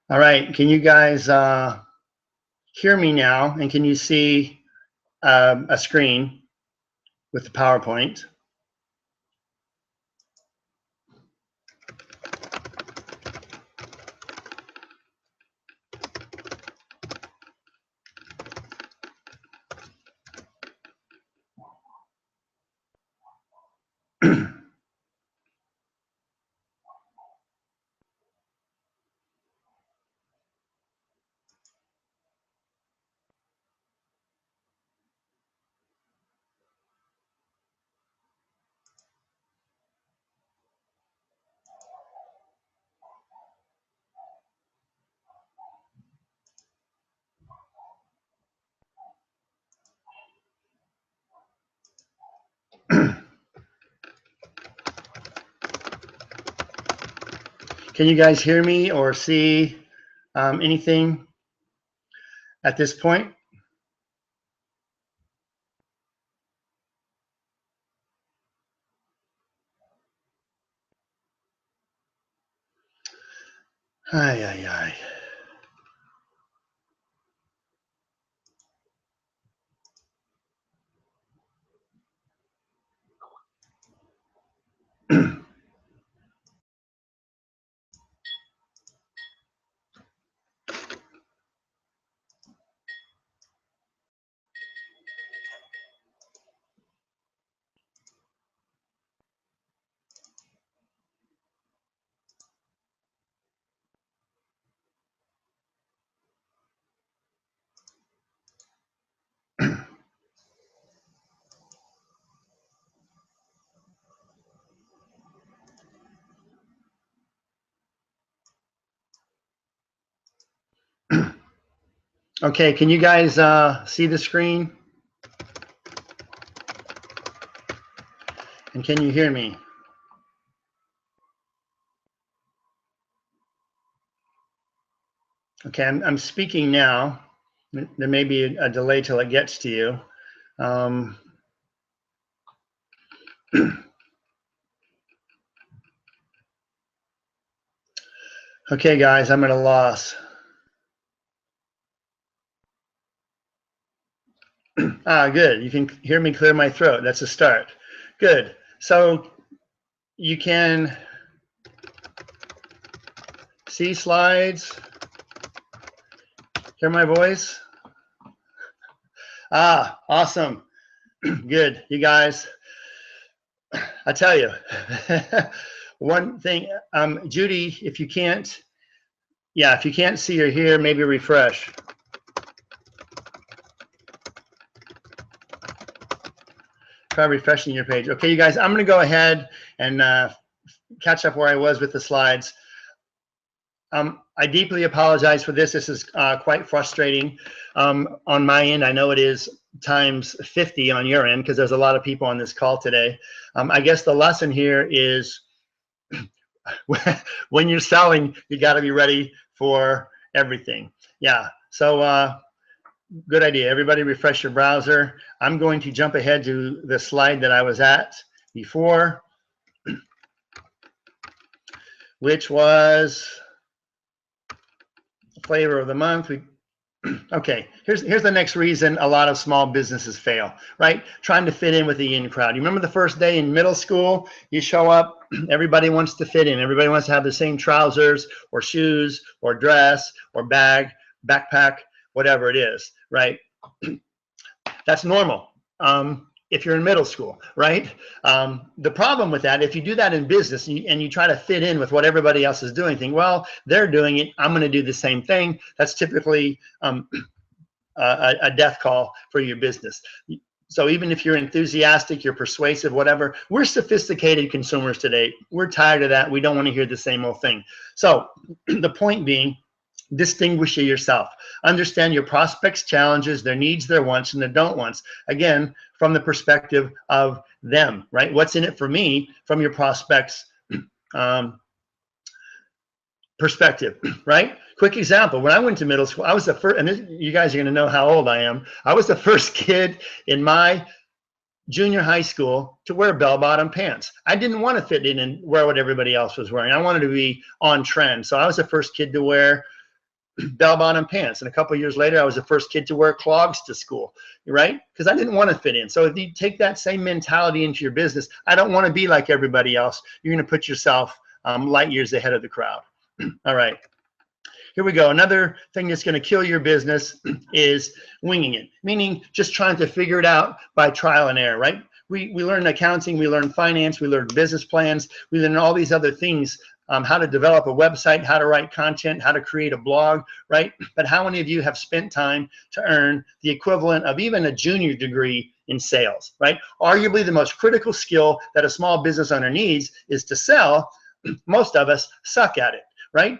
All right, can you guys hear me now? And can you see a screen with the PowerPoint? Can you guys hear me or see anything at this point? Ay, ay, ay. Okay, can you guys see the screen? And can you hear me? Okay, I'm speaking now. There may be a delay till it gets to you. Okay, guys, I'm at a loss. Good. You can hear me clear my throat. That's a start. Good. So you can see slides, hear my voice. Awesome. Good. You guys, I tell you, one thing, Judy, if you can't see or hear, maybe refresh. Try refreshing your page. Okay, you guys, I'm going to go ahead and catch up where I was with the slides. I deeply apologize for this. This is quite frustrating on my end. I know it is times 50 on your end because there's a lot of people on this call today. I guess the lesson here is when you're selling, you got to be ready for everything. Yeah, so good idea. Everybody refresh your browser. I'm going to jump ahead to the slide that I was at before, which was flavor of the month. Okay, here's the next reason a lot of small businesses fail, right? Trying to fit in with the in crowd. You remember the first day in middle school, you show up, everybody wants to fit in. Everybody wants to have the same trousers or shoes or dress or bag, backpack, whatever it is, right? That's normal. If you're in middle school, right? The problem with that, if you do that in business and you try to fit in with what everybody else is doing, think, well, they're doing it, I'm going to do the same thing. That's typically a death call for your business. So even if you're enthusiastic, you're persuasive, whatever, we're sophisticated consumers today. We're tired of that. We don't want to hear the same old thing. So the point being, distinguish yourself. Understand your prospects' challenges, their needs, their wants, and their don't wants. Again, from the perspective of them, right? What's in it for me from your prospects' perspective, right? Quick example, when I went to middle school, I was the first, and this, you guys are gonna know how old I am. I was the first kid in my junior high school to wear bell-bottom pants. I didn't want to fit in and wear what everybody else was wearing. I wanted to be on trend. So I was the first kid to wear bell-bottom pants. And a couple of years later, I was the first kid to wear clogs to school, right? Because I didn't want to fit in. So if you take that same mentality into your business, I don't want to be like everybody else. You're going to put yourself light years ahead of the crowd. All right. Here we go. Another thing that's going to kill your business is winging it, meaning just trying to figure it out by trial and error, right? We learn accounting, we learn finance, we learn business plans, we learn all these other things, how to develop a website, how to write content, how to create a blog, right? But how many of you have spent time to earn the equivalent of even a junior degree in sales, right? Arguably the most critical skill that a small business owner needs is to sell. Most of us suck at it, right?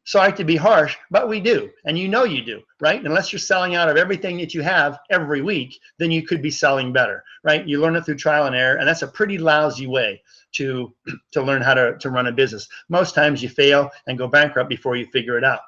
Sorry to be harsh, but we do, and you know you do, right? Unless you're selling out of everything that you have every week, then you could be selling better, right? You learn it through trial and error, and that's a pretty lousy way to learn how to run a business. Most times you fail and go bankrupt before you figure it out.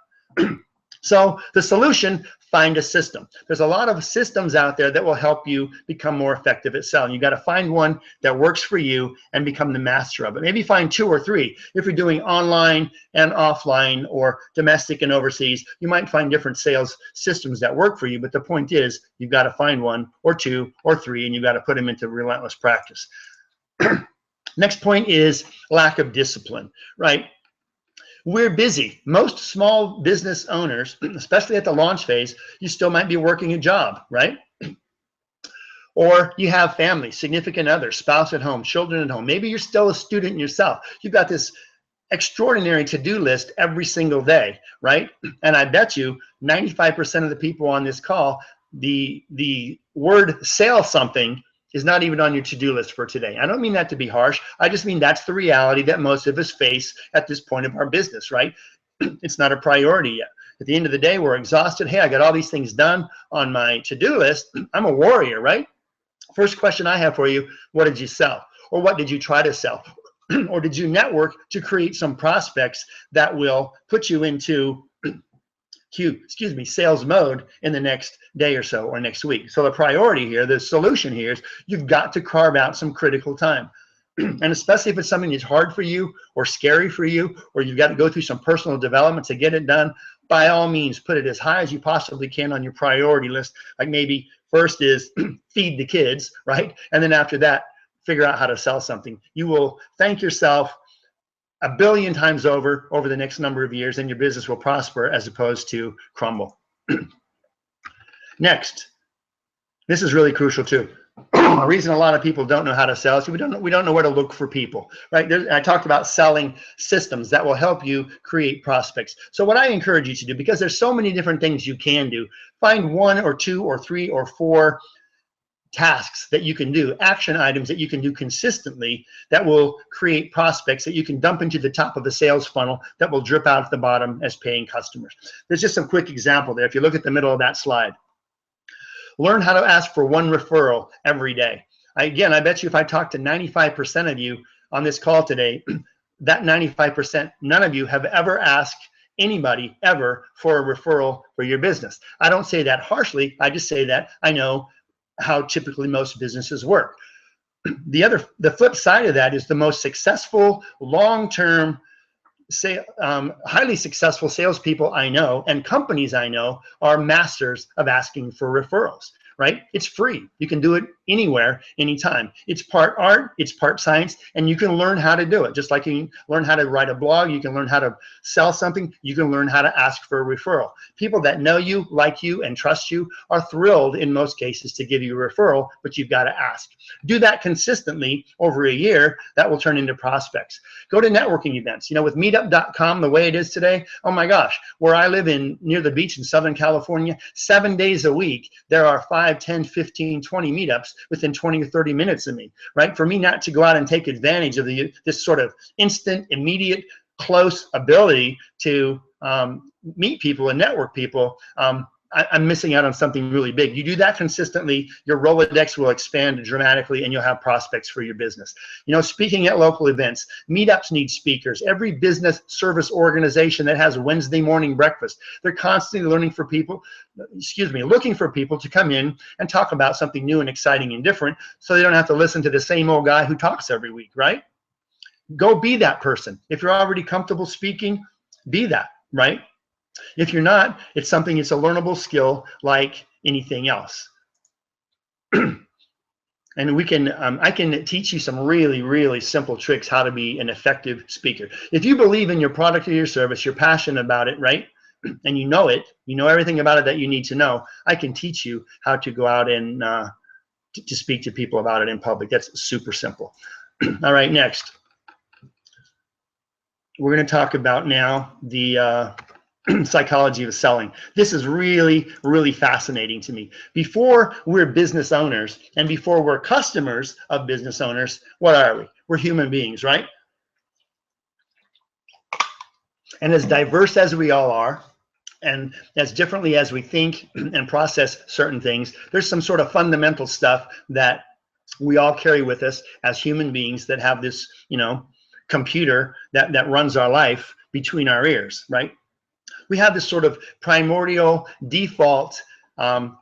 So the solution, find a system. There's a lot of systems out there that will help you become more effective at selling. You got to find one that works for you and become the master of it. Maybe find 2 or 3. If you're doing online and offline or domestic and overseas, you might find different sales systems that work for you. But the point is, you've got to find 1 or 2 or 3, and you've got to put them into relentless practice. Next point is lack of discipline, right? We're busy. Most small business owners, especially at the launch phase, you still might be working a job, right? Or you have family, significant other, spouse at home, children at home. Maybe you're still a student yourself. You've got this extraordinary to-do list every single day, right? And I bet you 95% of the people on this call, the word sell something is not even on your to-do list for today. I don't mean that to be harsh. I just mean that's the reality that most of us face at this point of our business, right? It's not a priority yet. At the end of the day, we're exhausted. Hey, I got all these things done on my to-do list. I'm a warrior, right? First question I have for you, what did you sell? Or what did you try to sell? Or did you network to create some prospects that will put you into sales mode in the next day or so or next week? So the priority here, the solution here is you've got to carve out some critical time. And especially if it's something that's hard for you or scary for you, or you've got to go through some personal development to get it done, by all means, put it as high as you possibly can on your priority list. Like maybe first is feed the kids, right? And then after that, figure out how to sell something. You will thank yourself a billion times over the next number of years, and your business will prosper as opposed to crumble. Next, this is really crucial too. A reason a lot of people don't know how to sell is we don't know where to look for people, right? I talked about selling systems that will help you create prospects. So what I encourage you to do, because there's so many different things you can do, find 1 or 2 or 3 or 4 tasks that you can do, action items that you can do consistently that will create prospects that you can dump into the top of the sales funnel that will drip out at the bottom as paying customers. There's just some quick example there. If you look at the middle of that slide, learn how to ask for 1 referral every day. Again, I bet you if I talk to 95% of you on this call today, that 95%, none of you have ever asked anybody ever for a referral for your business. I don't say that harshly. I just say that I know how typically most businesses work. The flip side of that is the most successful, long-term, highly successful salespeople I know and companies I know are masters of asking for referrals, right? It's free. You can do it anywhere, anytime. It's part art, it's part science, and you can learn how to do it. Just like you can learn how to write a blog, you can learn how to sell something, you can learn how to ask for a referral. People that know you, like you, and trust you are thrilled in most cases to give you a referral, but you've got to ask. Do that consistently over a year, that will turn into prospects. Go to networking events. You know, with meetup.com, the way it is today, oh my gosh, where I live near the beach in Southern California, 7 days a week, there are 5, 10, 15, 20 meetups within 20 or 30 minutes of me, right? For me not to go out and take advantage of this sort of instant, immediate, close ability to meet people and network people, I'm missing out on something really big. You do that consistently, your Rolodex will expand dramatically and you'll have prospects for your business. You know, speaking at local events, meetups need speakers. Every business service organization that has Wednesday morning breakfast, they're constantly looking for people to come in and talk about something new and exciting and different so they don't have to listen to the same old guy who talks every week, right? Go be that person. If you're already comfortable speaking, be that, right? If you're not, it's something, it's a learnable skill like anything else. And we can, I can teach you some really, really simple tricks how to be an effective speaker. If you believe in your product or your service, you're passionate about it, right? And you know it, you know everything about it that you need to know, I can teach you how to go out and to speak to people about it in public. That's super simple. All right, next. We're going to talk about now the psychology of selling. This is really, really fascinating to me. Before we're business owners and before we're customers of business owners, what are we? We're human beings, right? And as diverse as we all are, and as differently as we think and process certain things, there's some sort of fundamental stuff that we all carry with us as human beings that have this, you know, computer that runs our life between our ears, right? We have this sort of primordial default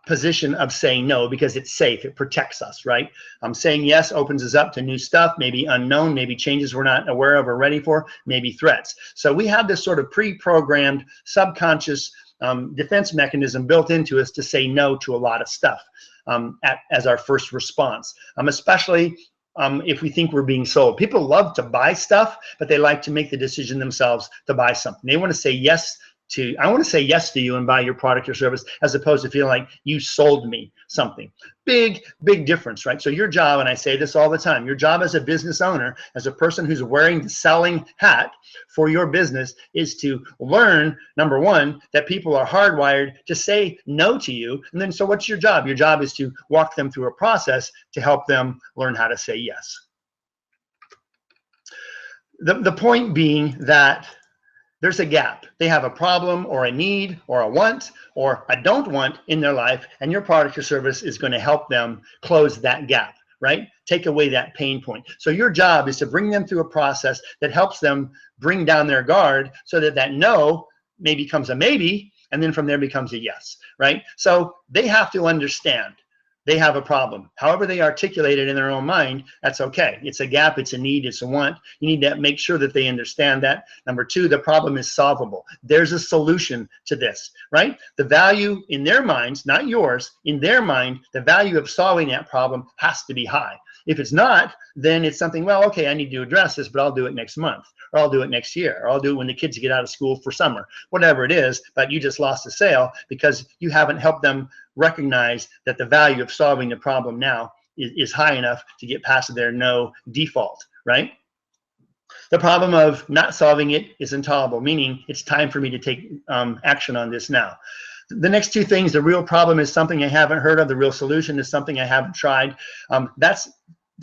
position of saying no because it's safe, it protects us, right? Saying yes opens us up to new stuff, maybe unknown, maybe changes we're not aware of or ready for, maybe threats. So we have this sort of pre-programmed subconscious defense mechanism built into us to say no to a lot of stuff as our first response, especially if we think we're being sold. People love to buy stuff, but they like to make the decision themselves to buy something. They want to say yes to, I want to say yes to you and buy your product or service, as opposed to feeling like you sold me something. Big, big difference, right? So your job, and I say this all the time, your job as a business owner, as a person who's wearing the selling hat for your business, is to learn, number one, that people are hardwired to say no to you. And then, so what's your job? Your job is to walk them through a process to help them learn how to say yes. The point being that there's a gap. They have a problem or a need or a want or a don't want in their life, and your product or service is going to help them close that gap, right? Take away that pain point. So your job is to bring them through a process that helps them bring down their guard so that that no maybe becomes a maybe, and then from there becomes a yes, right? So they have to understand they have a problem. However they articulate it in their own mind, that's okay. It's a gap, it's a need, it's a want. You need to make sure that they understand that. Number two, the problem is solvable. There's a solution to this, right? The value in their minds, not yours, in their mind, the value of solving that problem has to be high. If it's not, then it's something, well, okay, I need to address this, but I'll do it next month, or I'll do it next year, or I'll do it when the kids get out of school for summer, whatever it is, but you just lost a sale because you haven't helped them recognize that the value of solving the problem now is high enough to get past their no default, right? The problem of not solving it is intolerable, meaning it's time for me to take action on this now. The next two things, the real problem is something I haven't heard of, the real solution is something I haven't tried. That's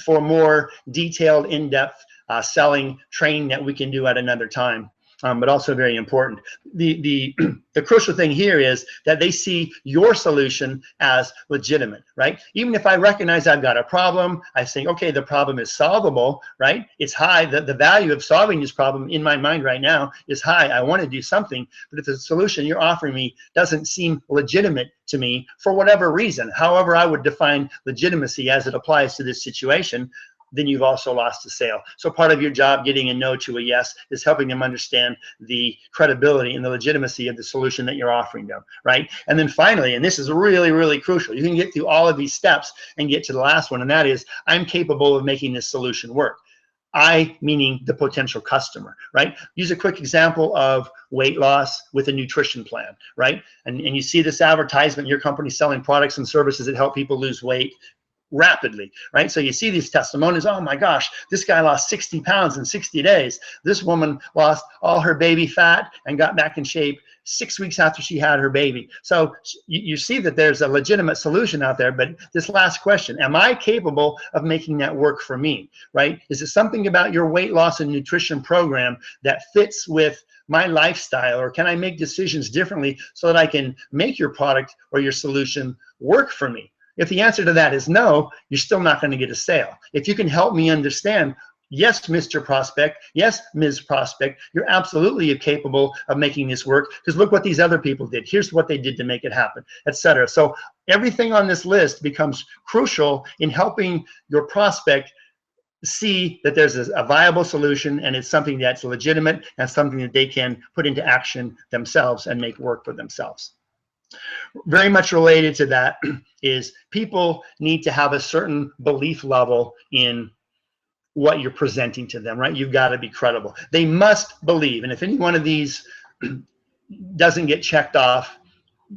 for more detailed, in-depth selling training that we can do at another time. But also very important. The crucial thing here is that they see your solution as legitimate, right? Even if I recognize I've got a problem, I think, okay, the problem is solvable, right? It's high. The value of solving this problem in my mind right now is high. I want to do something, but if the solution you're offering me doesn't seem legitimate to me for whatever reason, however I would define legitimacy as it applies to this situation, then you've also lost the sale. So part of your job getting a no to a yes is helping them understand the credibility and the legitimacy of the solution that you're offering them, right? And then finally, and this is really, really crucial, you can get through all of these steps and get to the last one, and that is, I'm capable of making this solution work. I, meaning the potential customer, right? Use a quick example of weight loss with a nutrition plan, right? And you see this advertisement, your company's selling products and services that help people lose weight rapidly, right? So you see these testimonies, oh my gosh, this guy lost 60 pounds in 60 days. This woman lost all her baby fat and got back in shape 6 weeks after she had her baby. So you see that there's a legitimate solution out there, but this last question, am I capable of making that work for me, right? Is it something about your weight loss and nutrition program that fits with my lifestyle, or can I make decisions differently so that I can make your product or your solution work for me? If the answer to that is no, you're still not going to get a sale. If you can help me understand, yes, Mr. Prospect, yes, Ms. Prospect, you're absolutely capable of making this work, because look what these other people did. Here's what they did to make it happen, etc. So everything on this list becomes crucial in helping your prospect see that there's a viable solution and it's something that's legitimate and something that they can put into action themselves and make work for themselves. Very much related to that is people need to have a certain belief level in what you're presenting to them, right? You've got to be credible. They must believe, and if any one of these doesn't get checked off,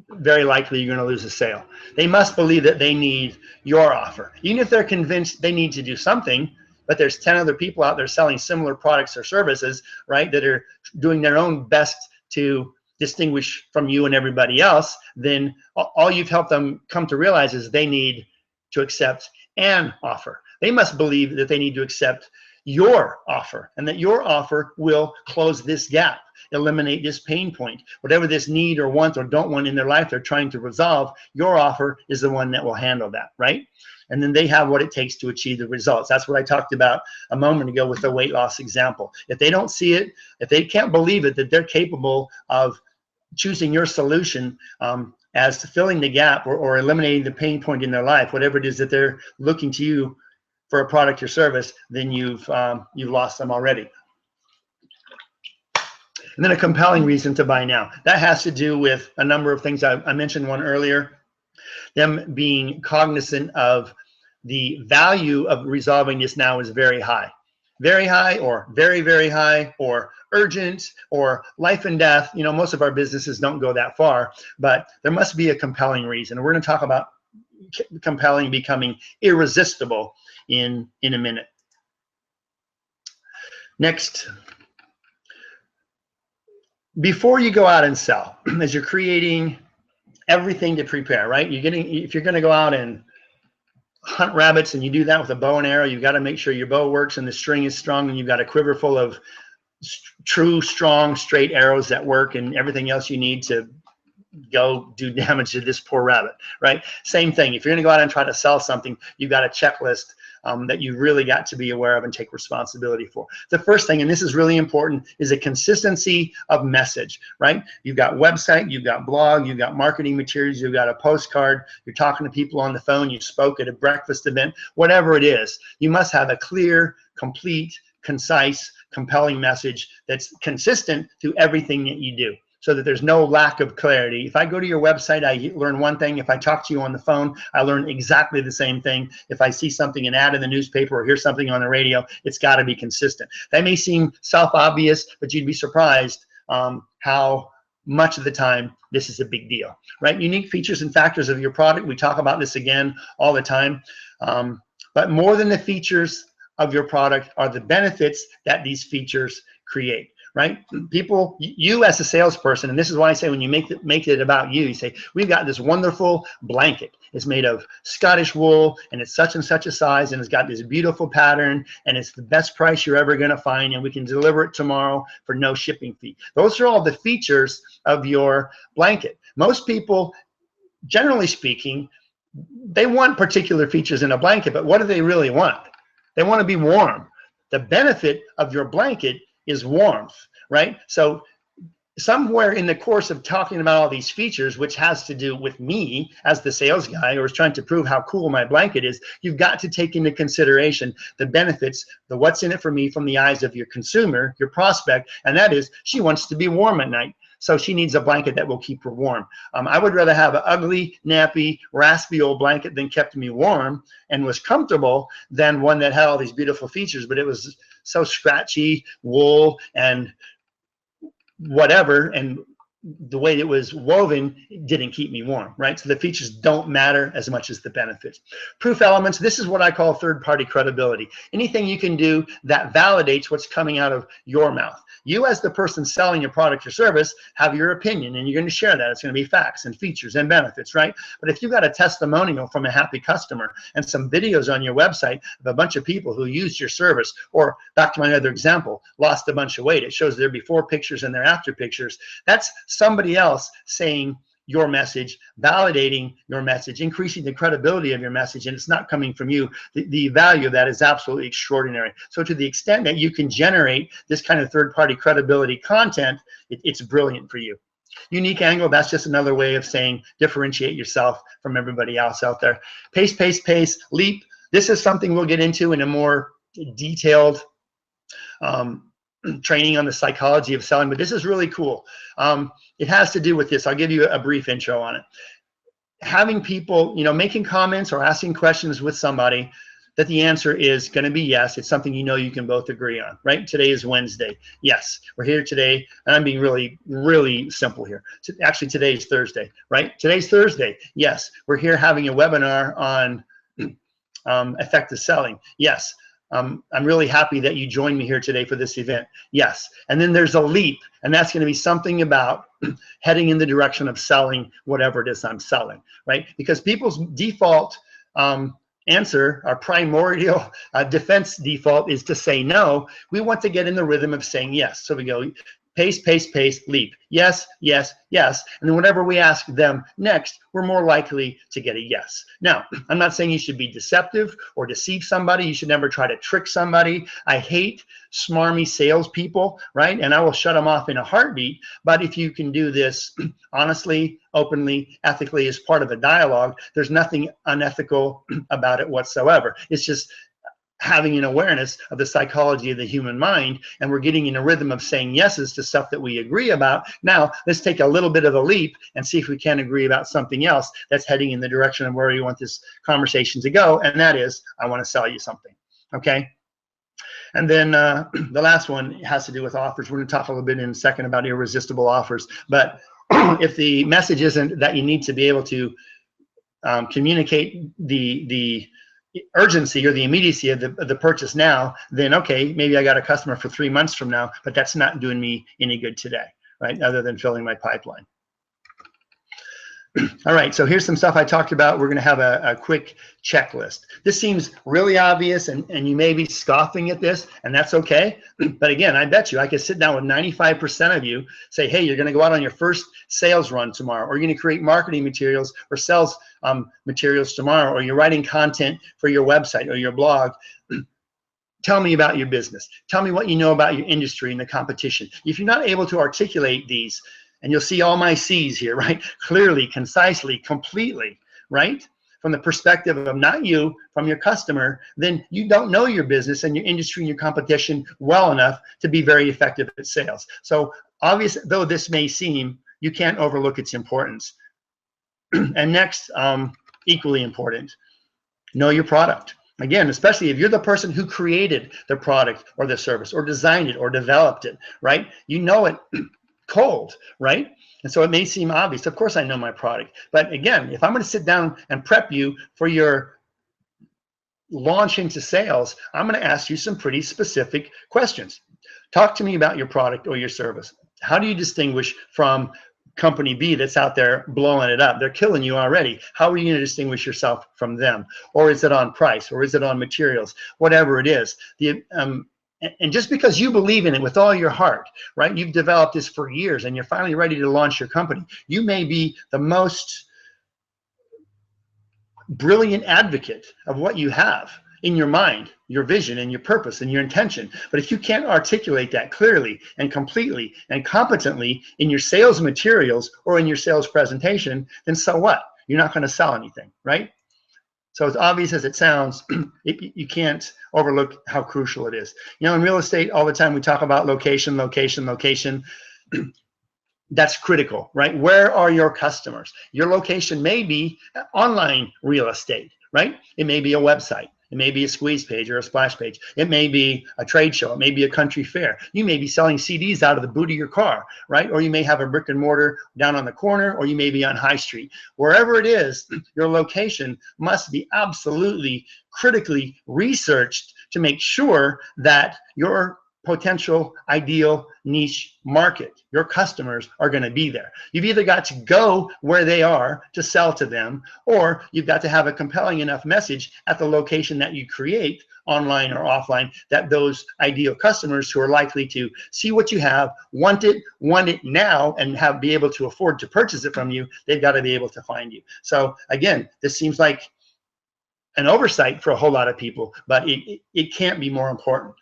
very likely you're going to lose a sale. They must believe that they need your offer. Even if they're convinced they need to do something, but there's 10 other people out there selling similar products or services, right, that are doing their own best to distinguish from you and everybody else, then all you've helped them come to realize is they need to accept an offer. They must believe that they need to accept your offer and that your offer will close this gap, eliminate this pain point, whatever this need or want or don't want in their life they're trying to resolve. Your offer is the one that will handle that, right? And then they have what it takes to achieve the results. That's what I talked about a moment ago with the weight loss example. If they don't see it, if they can't believe it, that they're capable of choosing your solution as to filling the gap or eliminating the pain point in their life, whatever it is that they're looking to you for a product or service, then you've lost them already. And then a compelling reason to buy now. That has to do with a number of things. I mentioned one earlier, them being cognizant of the value of resolving this now is very high. Very high or very, very high or urgent or life and death. You know, most of our businesses don't go that far, but there must be a compelling reason. We're going to talk about compelling becoming irresistible in a minute. Next, before you go out and sell, as you're creating everything to prepare, right? If you're going to go out and hunt rabbits and you do that with a bow and arrow, you've got to make sure your bow works and the string is strong and you've got a quiver full of true, strong, straight arrows that work and everything else you need to go do damage to this poor rabbit, right? Same thing. If you're going to go out and try to sell something, you've got a checklist that you really got to be aware of and take responsibility for. The first thing, and this is really important, is a consistency of message, right? You've got website, you've got blog, you've got marketing materials, you've got a postcard, you're talking to people on the phone, you spoke at a breakfast event, whatever it is, you must have a clear, complete, concise, compelling message that's consistent through everything that you do, so that there's no lack of clarity. If I go to your website, I learn one thing. If I talk to you on the phone, I learn exactly the same thing. If I see something, an ad in the newspaper or hear something on the radio, it's got to be consistent. That may seem self-obvious, but you'd be surprised how much of the time this is a big deal, right? Unique features and factors of your product. We talk about this again all the time. But more than the features of your product are the benefits that these features create. Right? People, you as a salesperson, and this is why I say when you make it about you, you say, we've got this wonderful blanket. It's made of Scottish wool and it's such and such a size and it's got this beautiful pattern and it's the best price you're ever going to find and we can deliver it tomorrow for no shipping fee. Those are all the features of your blanket. Most people, generally speaking, they want particular features in a blanket, but what do they really want? They want to be warm. The benefit of your blanket is warmth, right? So somewhere in the course of talking about all these features, which has to do with me as the sales guy who is trying to prove how cool my blanket is, you've got to take into consideration the benefits, the what's in it for me from the eyes of your consumer, your prospect, and that is she wants to be warm at night. So she needs a blanket that will keep her warm. I would rather have an ugly, nappy, raspy old blanket that kept me warm and was comfortable than one that had all these beautiful features, but it was so scratchy, wool and whatever, and the way it was woven didn't keep me warm, right? So the features don't matter as much as the benefits. Proof elements, this is what I call third-party credibility. Anything you can do that validates what's coming out of your mouth. You as the person selling your product or service have your opinion and you're going to share that. It's going to be facts and features and benefits, right? But if you've got a testimonial from a happy customer and some videos on your website of a bunch of people who used your service, or back to my other example, lost a bunch of weight, it shows their before pictures and their after pictures, that's somebody else saying your message, validating your message, increasing the credibility of your message, and it's not coming from you. The value of that is absolutely extraordinary. So to the extent that you can generate this kind of third-party credibility content, it's brilliant for you. Unique angle, that's just another way of saying differentiate yourself from everybody else out there. Pace, pace, pace, leap. This is something we'll get into in a more detailed training on the psychology of selling, but this is really cool. It has to do with this. I'll give you a brief intro on it. Having people, you know, making comments or asking questions with somebody that the answer is going to be yes. It's something you know you can both agree on, right? Today is Wednesday. Yes, we're here today, and I'm being really, really simple here. Actually, today is Thursday, right? Today's Thursday. Yes, we're here having a webinar on effective selling. Yes. I'm really happy that you joined me here today for this event. Yes. And then there's a leap, and that's going to be something about heading in the direction of selling whatever it is I'm selling, right? Because people's default answer, our primordial defense default is to say no. We want to get in the rhythm of saying yes. So we go pace, pace, pace, leap. Yes, yes, yes. And then whenever we ask them next, we're more likely to get a yes. Now, I'm not saying you should be deceptive or deceive somebody. You should never try to trick somebody. I hate smarmy salespeople, right? And I will shut them off in a heartbeat. But if you can do this honestly, openly, ethically as part of a dialogue, there's nothing unethical about it whatsoever. It's just having an awareness of the psychology of the human mind, and we're getting in a rhythm of saying yeses to stuff that we agree about. Now, let's take a little bit of a leap and see if we can agree about something else that's heading in the direction of where we want this conversation to go, and that is, I want to sell you something, okay? And then the last one has to do with offers. We're going to talk a little bit in a second about irresistible offers, but if the message isn't that you need to be able to communicate the urgency or the immediacy of the purchase now, then okay, maybe I got a customer for 3 months from now, but that's not doing me any good today, right? Other than filling my pipeline. All right, so here's some stuff I talked about. We're going to have a quick checklist. This seems really obvious, and you may be scoffing at this, and that's okay. But again, I bet you I could sit down with 95% of you, say, hey, you're going to go out on your first sales run tomorrow, or you're going to create marketing materials or sales materials tomorrow, or you're writing content for your website or your blog. Tell me about your business. Tell me what you know about your industry and the competition. If you're not able to articulate these, and you'll see all my C's here, right? Clearly, concisely, completely, right? From the perspective of not you, from your customer, then you don't know your business and your industry and your competition well enough to be very effective at sales. So obvious though this may seem, you can't overlook its importance. And next, equally important, know your product. Again, especially if you're the person who created the product or the service or designed it or developed it, right? You know it cold, right? And so it may seem obvious. Of course I know my product. But again, if I'm going to sit down and prep you for your launch into sales, I'm going to ask you some pretty specific questions. Talk to me about your product or your service. How do you distinguish from company B that's out there blowing it up? They're killing you already. How are you going to distinguish yourself from them? Or is it on price? Or is it on materials? Whatever it is. And just because you believe in it with all your heart, right? You've developed this for years and you're finally ready to launch your company. You may be the most brilliant advocate of what you have in your mind, your vision and your purpose and your intention. But if you can't articulate that clearly and completely and competently in your sales materials or in your sales presentation, then so what? You're not going to sell anything, right? So as obvious as it sounds, you can't overlook how crucial it is. You know, in real estate, all the time we talk about location, location, location. That's critical, right? Where are your customers? Your location may be online real estate, right? It may be a website. It may be a squeeze page or a splash page. It may be a trade show. It may be a country fair. You may be selling CDs out of the boot of your car, right? Or you may have a brick and mortar down on the corner, or you may be on High Street. Wherever it is, your location must be absolutely critically researched to make sure that your potential ideal niche market, your customers are going to be there. You've either got to go where they are to sell to them, or you've got to have a compelling enough message at the location that you create, online or offline, that those ideal customers who are likely to see what you have, want it now, and be able to afford to purchase it from you, they've got to be able to find you. So again, this seems like an oversight for a whole lot of people, but it can't be more important.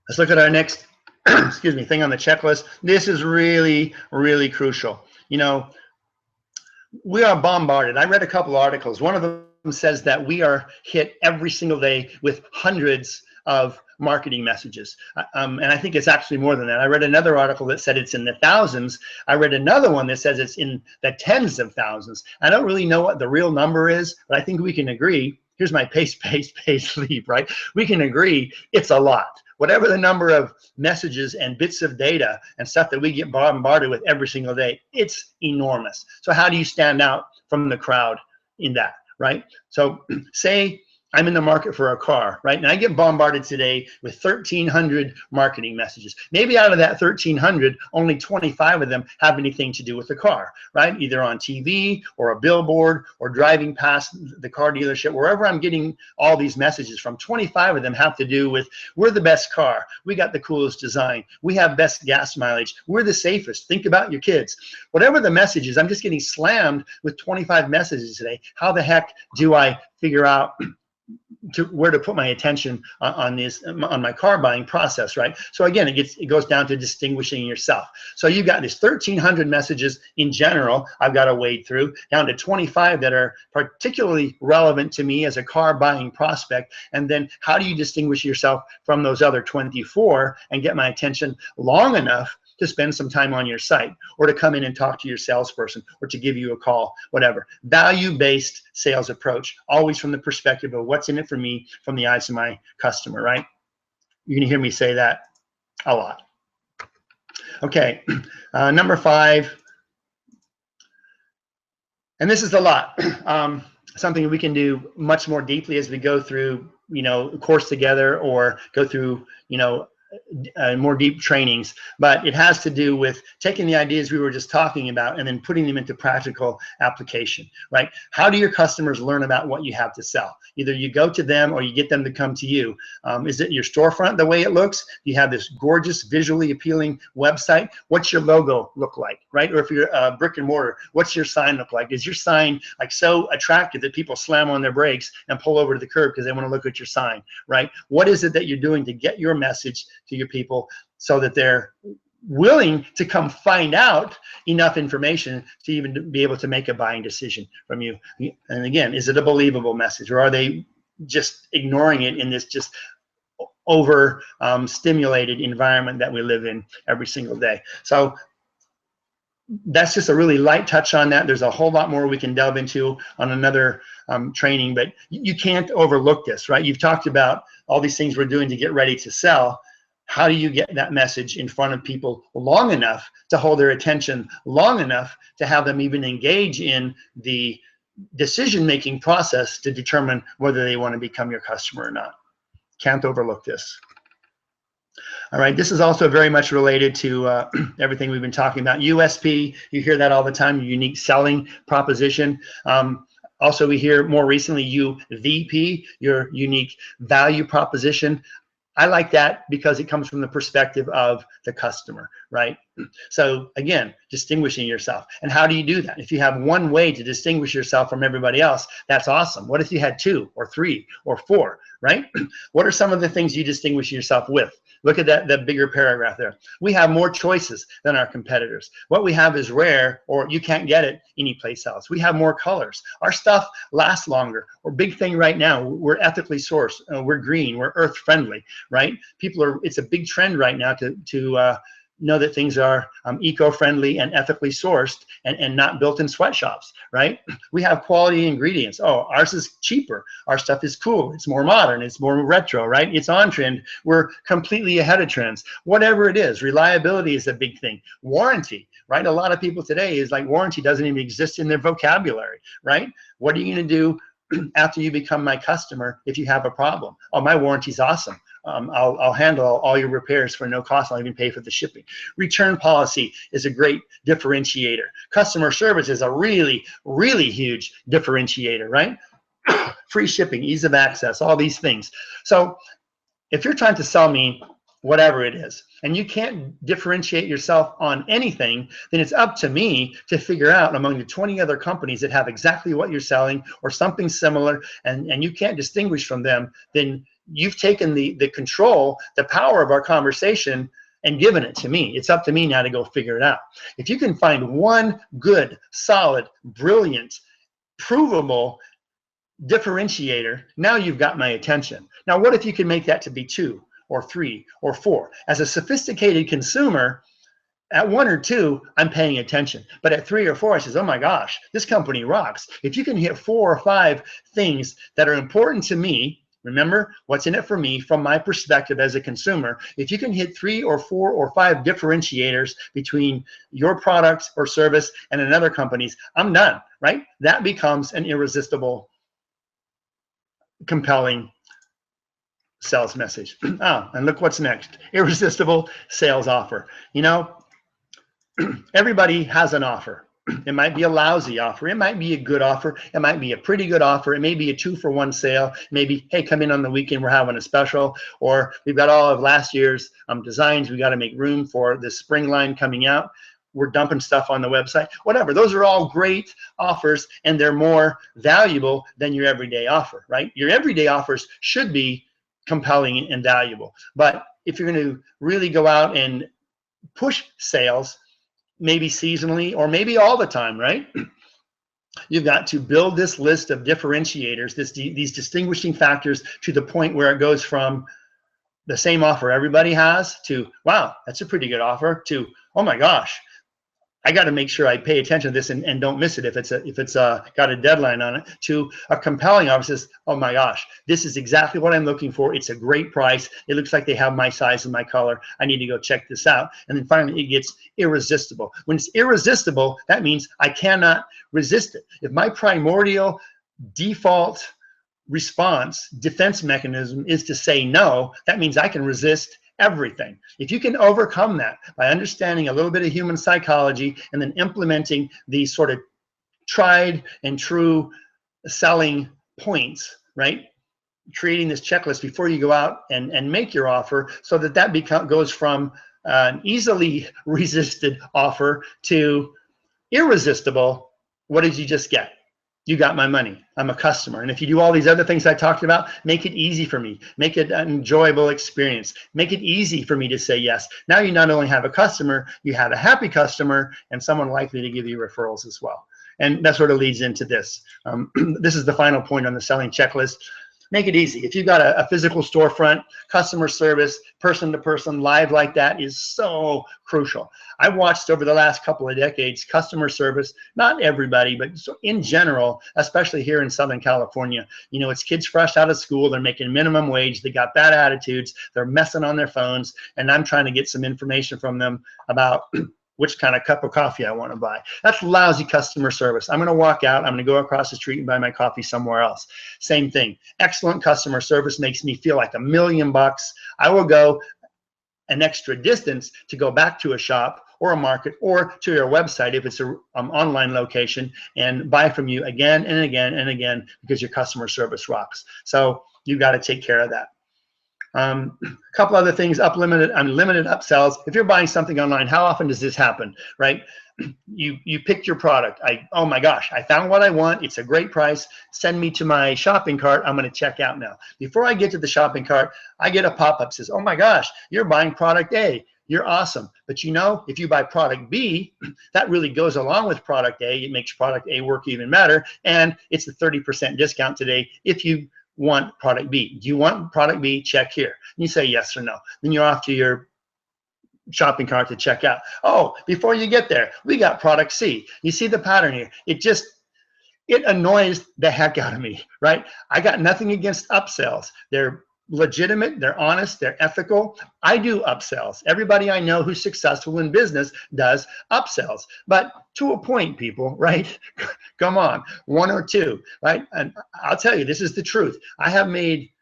Let's look at our next excuse me, thing on the checklist. This is really, really crucial. You know, we are bombarded. I read a couple articles. One of them says that we are hit every single day with hundreds of marketing messages. And I think it's actually more than that. I read another article that said it's in the thousands. I read another one that says it's in the tens of thousands. I don't really know what the real number is, but I think we can agree. Here's my paste, leave, right? We can agree it's a lot. Whatever the number of messages and bits of data and stuff that we get bombarded with every single day, it's enormous. So how do you stand out from the crowd in that, right? So say I'm in the market for a car, right? And I get bombarded today with 1,300 marketing messages. Maybe out of that 1,300, only 25 of them have anything to do with the car, right? Either on TV or a billboard or driving past the car dealership, wherever I'm getting all these messages from, 25 of them have to do with, we're the best car. We got the coolest design. We have best gas mileage. We're the safest. Think about your kids. Whatever the message is, I'm just getting slammed with 25 messages today. How the heck do I figure out where to put my attention on my car buying process, right? So again, it goes down to distinguishing yourself. So you've got these 1,300 messages in general I've got to wade through, down to 25 that are particularly relevant to me as a car buying prospect. And then how do you distinguish yourself from those other 24 and get my attention long enough to spend some time on your site, or to come in and talk to your salesperson, or to give you a call, whatever. Value-based sales approach, always from the perspective of what's in it for me, from the eyes of my customer, right? You can hear me say that a lot. Okay, number 5, and this is a lot, something we can do much more deeply as we go through, a course together, or go through, more deep trainings, but it has to do with taking the ideas we were just talking about and then putting them into practical application, right? How do your customers learn about what you have to sell? Either you go to them or you get them to come to you. Is it your storefront, the way it looks? You have this gorgeous, visually appealing website. What's your logo look like, right? Or if you're brick and mortar, what's your sign look like? Is your sign like so attractive that people slam on their brakes and pull over to the curb because they want to look at your sign, right? What is it that you're doing to get your message to your people so that they're willing to come find out enough information to even be able to make a buying decision from you? And again, is it a believable message, or are they just ignoring it in this just over stimulated environment that we live in every single day? So that's just a really light touch on that. There's a whole lot more we can delve into on another training, but you can't overlook this, right? You've talked about all these things we're doing to get ready to sell. How do you get that message in front of people long enough to hold their attention, long enough to have them even engage in the decision-making process to determine whether they want to become your customer or not? Can't overlook this. All right, this is also very much related to everything we've been talking about. USP, you hear that all the time, unique selling proposition. Also, we hear more recently UVP, your unique value proposition. I like that because it comes from the perspective of the customer, right? So again, distinguishing yourself. And how do you do that? If you have one way to distinguish yourself from everybody else, that's awesome. What if you had 2 or 3 or 4, right? What are some of the things you distinguish yourself with? Look at that bigger paragraph there. We have more choices than our competitors. What we have is rare, or you can't get it anyplace else. We have more colors. Our stuff lasts longer. Or big thing right now, we're ethically sourced. We're green. We're earth friendly, right? It's a big trend right now to know that things are eco-friendly and ethically sourced and not built in sweatshops, right? We have quality ingredients. Oh, ours is cheaper. Our stuff is cool. It's more modern. It's more retro, right? It's on trend. We're completely ahead of trends. Whatever it is, reliability is a big thing. Warranty, right? A lot of people today is like warranty doesn't even exist in their vocabulary, right? What are you going to do after you become my customer if you have a problem? Oh, my warranty's awesome. I'll handle all your repairs for no cost. I'll even pay for the shipping. Return policy is a great differentiator. Customer service is a really, really huge differentiator, right? Free shipping, ease of access, all these things. So if you're trying to sell me whatever it is, and you can't differentiate yourself on anything, then it's up to me to figure out among the 20 other companies that have exactly what you're selling or something similar, and you can't distinguish from them, then you've taken the control, the power of our conversation and given it to me. It's up to me now to go figure it out. If you can find one good, solid, brilliant, provable differentiator, now you've got my attention. Now, what if you can make that to be 2 or 3 or 4? As a sophisticated consumer, at 1 or 2, I'm paying attention. But at 3 or 4, I says, oh my gosh, this company rocks. If you can hit 4 or 5 things that are important to me, remember, what's in it for me from my perspective as a consumer, if you can hit 3 or 4 or 5 differentiators between your product or service and another company's, I'm done, right? That becomes an irresistible, compelling sales message. Oh, and look what's next. Irresistible sales offer. You know, everybody has an offer. It might be a lousy offer. It might be a good offer. It might be a pretty good offer. It may be a 2-for-1 sale. Maybe, hey, come in on the weekend. We're having a special. Or we've got all of last year's designs. We got to make room for the spring line coming out. We're dumping stuff on the website. Whatever. Those are all great offers, and they're more valuable than your everyday offer, right? Your everyday offers should be compelling and valuable. But if you're going to really go out and push sales, maybe seasonally or maybe all the time, right? You've got to build this list of differentiators, these distinguishing factors, to the point where it goes from the same offer everybody has to, wow, that's a pretty good offer, to, oh my gosh, I got to make sure I pay attention to this and don't miss it if it's got a deadline on it, to a compelling offer says, oh my gosh, this is exactly what I'm looking for. It's a great price. It looks like they have my size and my color. I need to go check this out. And then finally, it gets irresistible. When it's irresistible, that means I cannot resist it. If my primordial default response, defense mechanism is to say no, that means I can resist everything. If you can overcome that by understanding a little bit of human psychology and then implementing these sort of tried and true selling points, right? Creating this checklist before you go out and make your offer, so that goes from an easily resisted offer to irresistible. What did you just get? You got my money. I'm a customer. And if you do all these other things I talked about, make it easy for me. Make it an enjoyable experience. Make it easy for me to say yes. Now you not only have a customer, you have a happy customer and someone likely to give you referrals as well. And that sort of leads into this. This is the final point on the selling checklist. Make it easy. If you've got a physical storefront, customer service, person-to-person, live like that is so crucial. I've watched over the last couple of decades customer service, not everybody, but in general, especially here in Southern California. You know, it's kids fresh out of school. They're making minimum wage. They got bad attitudes. They're messing on their phones. And I'm trying to get some information from them about which kind of cup of coffee I want to buy. That's lousy customer service. I'm going to walk out. I'm going to go across the street and buy my coffee somewhere else. Same thing. Excellent customer service makes me feel like $1,000,000. I will go an extra distance to go back to a shop or a market or to your website if it's an online location and buy from you again and again and again because your customer service rocks. So you got to take care of that. A couple other things, unlimited upsells. If you're buying something online, how often does this happen, right? You picked your product. Oh my gosh, I found what I want. It's a great price. Send me to my shopping cart. I'm going to check out now. Before I get to the shopping cart, I get a pop-up says, oh my gosh, you're buying product A. You're awesome. But you know, if you buy product B, that really goes along with product A. It makes product A work even better. And it's a 30% discount today if you want product B. Do you want product B? Check here. And you say yes or no. Then you're off to your shopping cart to check out. Oh, before you get there, we got product C. You see the pattern here. It annoys the heck out of me, right? I got nothing against upsells. They're legitimate, they're honest, they're ethical. I do upsells. Everybody I know who's successful in business does upsells, but to a point, people, right? Come on, 1 or 2, right? And I'll tell you, this is the truth. I have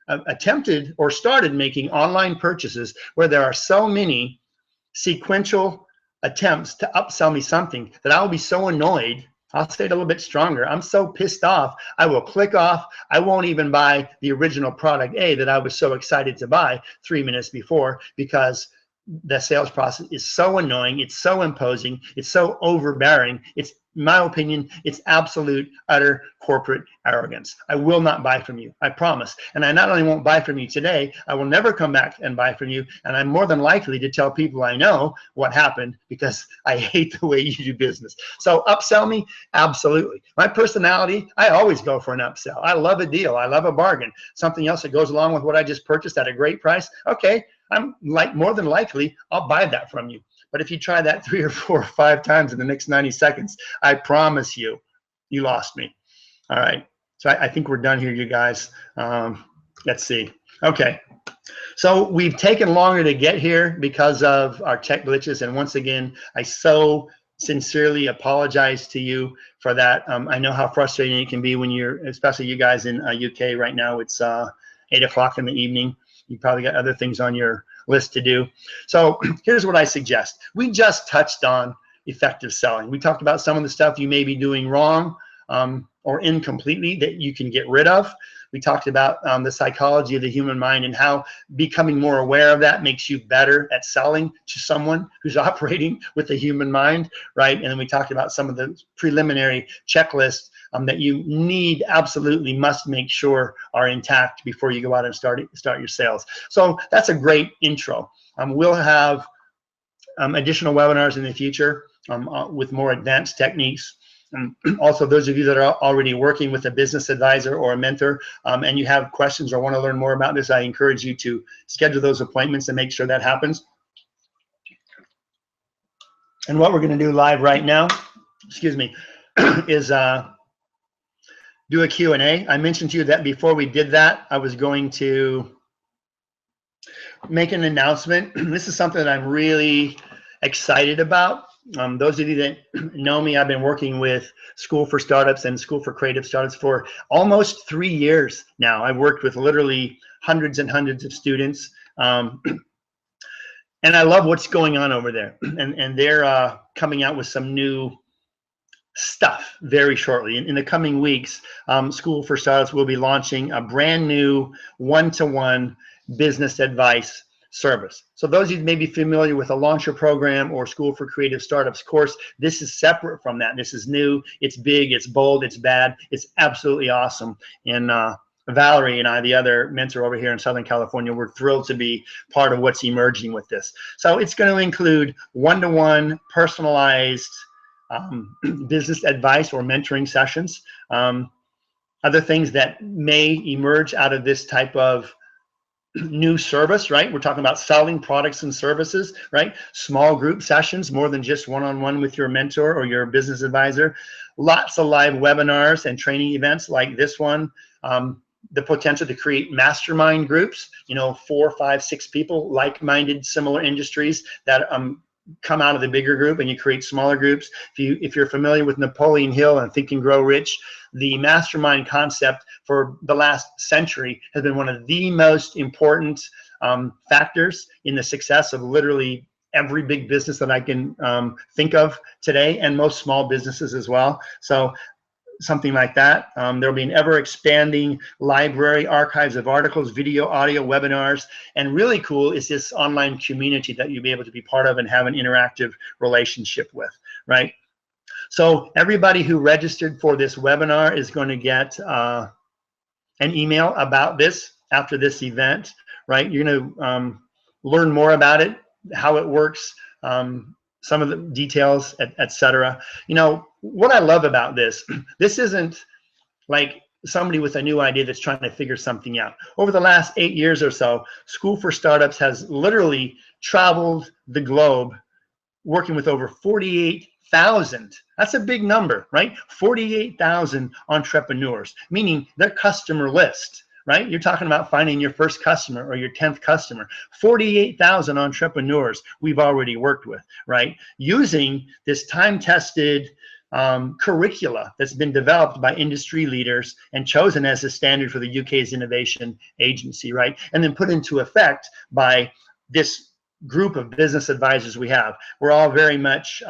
attempted or started making online purchases where there are so many sequential attempts to upsell me something that I'll be so annoyed. I'll say it a little bit stronger. I'm so pissed off, I will click off. I won't even buy the original product A that I was so excited to buy 3 minutes before, because the sales process is so annoying. It's so imposing. It's so overbearing. It's in my opinion, it's absolute, utter corporate arrogance. I will not buy from you, I promise. And I not only won't buy from you today, I will never come back and buy from you. And I'm more than likely to tell people I know what happened because I hate the way you do business. So upsell me? Absolutely. My personality, I always go for an upsell. I love a deal. I love a bargain. Something else that goes along with what I just purchased at a great price. Okay, I'm like more than likely, I'll buy that from you. But if you try that 3 or 4 or 5 times in the next 90 seconds, I promise you, you lost me. All right. So I think we're done here, you guys. Let's see. Okay. So we've taken longer to get here because of our tech glitches. And once again, I so sincerely apologize to you for that. I know how frustrating it can be when you're, especially you guys in UK right now, it's 8 o'clock in the evening. You probably got other things on your list to do. So here's what I suggest. We just touched on effective selling. We talked about some of the stuff you may be doing wrong or incompletely that you can get rid of. We talked about the psychology of the human mind and how becoming more aware of that makes you better at selling to someone who's operating with the human mind, right? And then we talked about some of the preliminary checklists that you absolutely must make sure are intact before you go out and start your sales. So that's a great intro. We'll have additional webinars in the future with more advanced techniques. Also, those of you that are already working with a business advisor or a mentor and you have questions or want to learn more about this, I encourage you to schedule those appointments and make sure that happens. And what we're going to do live right now, excuse me, is do a Q&A. I mentioned to you that before we did that, I was going to make an announcement. This is something that I'm really excited about. Those of you that know me, I've been working with School for Startups and School for Creative Startups for almost 3 years now. I've worked with literally hundreds and hundreds of students. And I love what's going on over there. And they're coming out with some new stuff very shortly. In the coming weeks, School for Startups will be launching a brand new one-to-one business advice service. So those of you who may be familiar with a launcher program or School for Creative Startups course, this is separate from that. This is new, it's big, it's bold, it's bad, it's absolutely awesome. And Valerie and I, the other mentor over here in Southern California, we're thrilled to be part of what's emerging with this. So it's going to include one-to-one personalized business advice or mentoring sessions. Other things that may emerge out of this type of new service, right? We're talking about selling products and services, right? Small group sessions, more than just one-on-one with your mentor or your business advisor. Lots of live webinars and training events like this one. The potential to create mastermind groups, 4, 5, 6 people, like-minded, similar industries that come out of the bigger group, and you create smaller groups. If you're familiar with Napoleon Hill and Think and Grow Rich, the mastermind concept for the last century has been one of the most important factors in the success of literally every big business that I can think of today, and most small businesses as well. So something like that. There'll be an ever-expanding library, archives of articles, video, audio, webinars, and really cool is this online community that you'll be able to be part of and have an interactive relationship with, right? So everybody who registered for this webinar is going to get an email about this after this event, right? You're going to learn more about it, how it works, some of the details, etc. What I love about this isn't like somebody with a new idea that's trying to figure something out. Over the last 8 years or so, School for Startups has literally traveled the globe working with over 48,000. That's a big number, right? 48,000 entrepreneurs, meaning their customer list, right? You're talking about finding your first customer or your 10th customer. 48,000 entrepreneurs we've already worked with, right? Using this time-tested curricula that's been developed by industry leaders and chosen as a standard for the UK's innovation agency, right? And then put into effect by this group of business advisors we have. We're all very much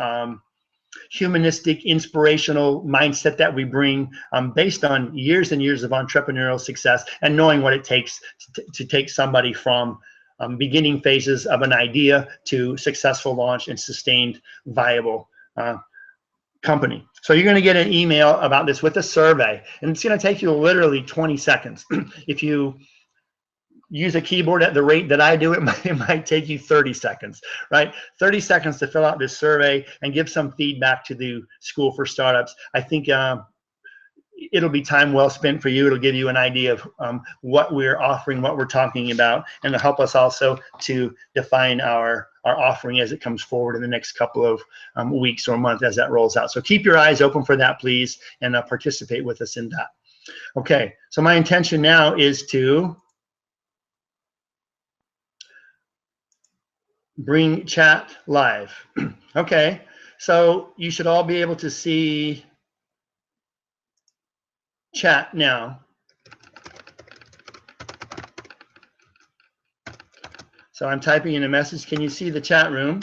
humanistic, inspirational mindset that we bring based on years and years of entrepreneurial success and knowing what it takes to take somebody from beginning phases of an idea to successful launch and sustained viable company. So you're going to get an email about this with a survey, and it's going to take you literally 20 seconds. If you use a keyboard at the rate that I do, it might take you 30 seconds, right? 30 seconds to fill out this survey and give some feedback to the School for Startups. I think it'll be time well spent for you. It'll give you an idea of what we're offering, what we're talking about, and it'll help us also to define our offering as it comes forward in the next couple of weeks or months as that rolls out. So keep your eyes open for that, please, and participate with us in that. Okay, so my intention now is to bring chat live. Okay, so you should all be able to see chat now. So I'm typing in a message. Can you see the chat room?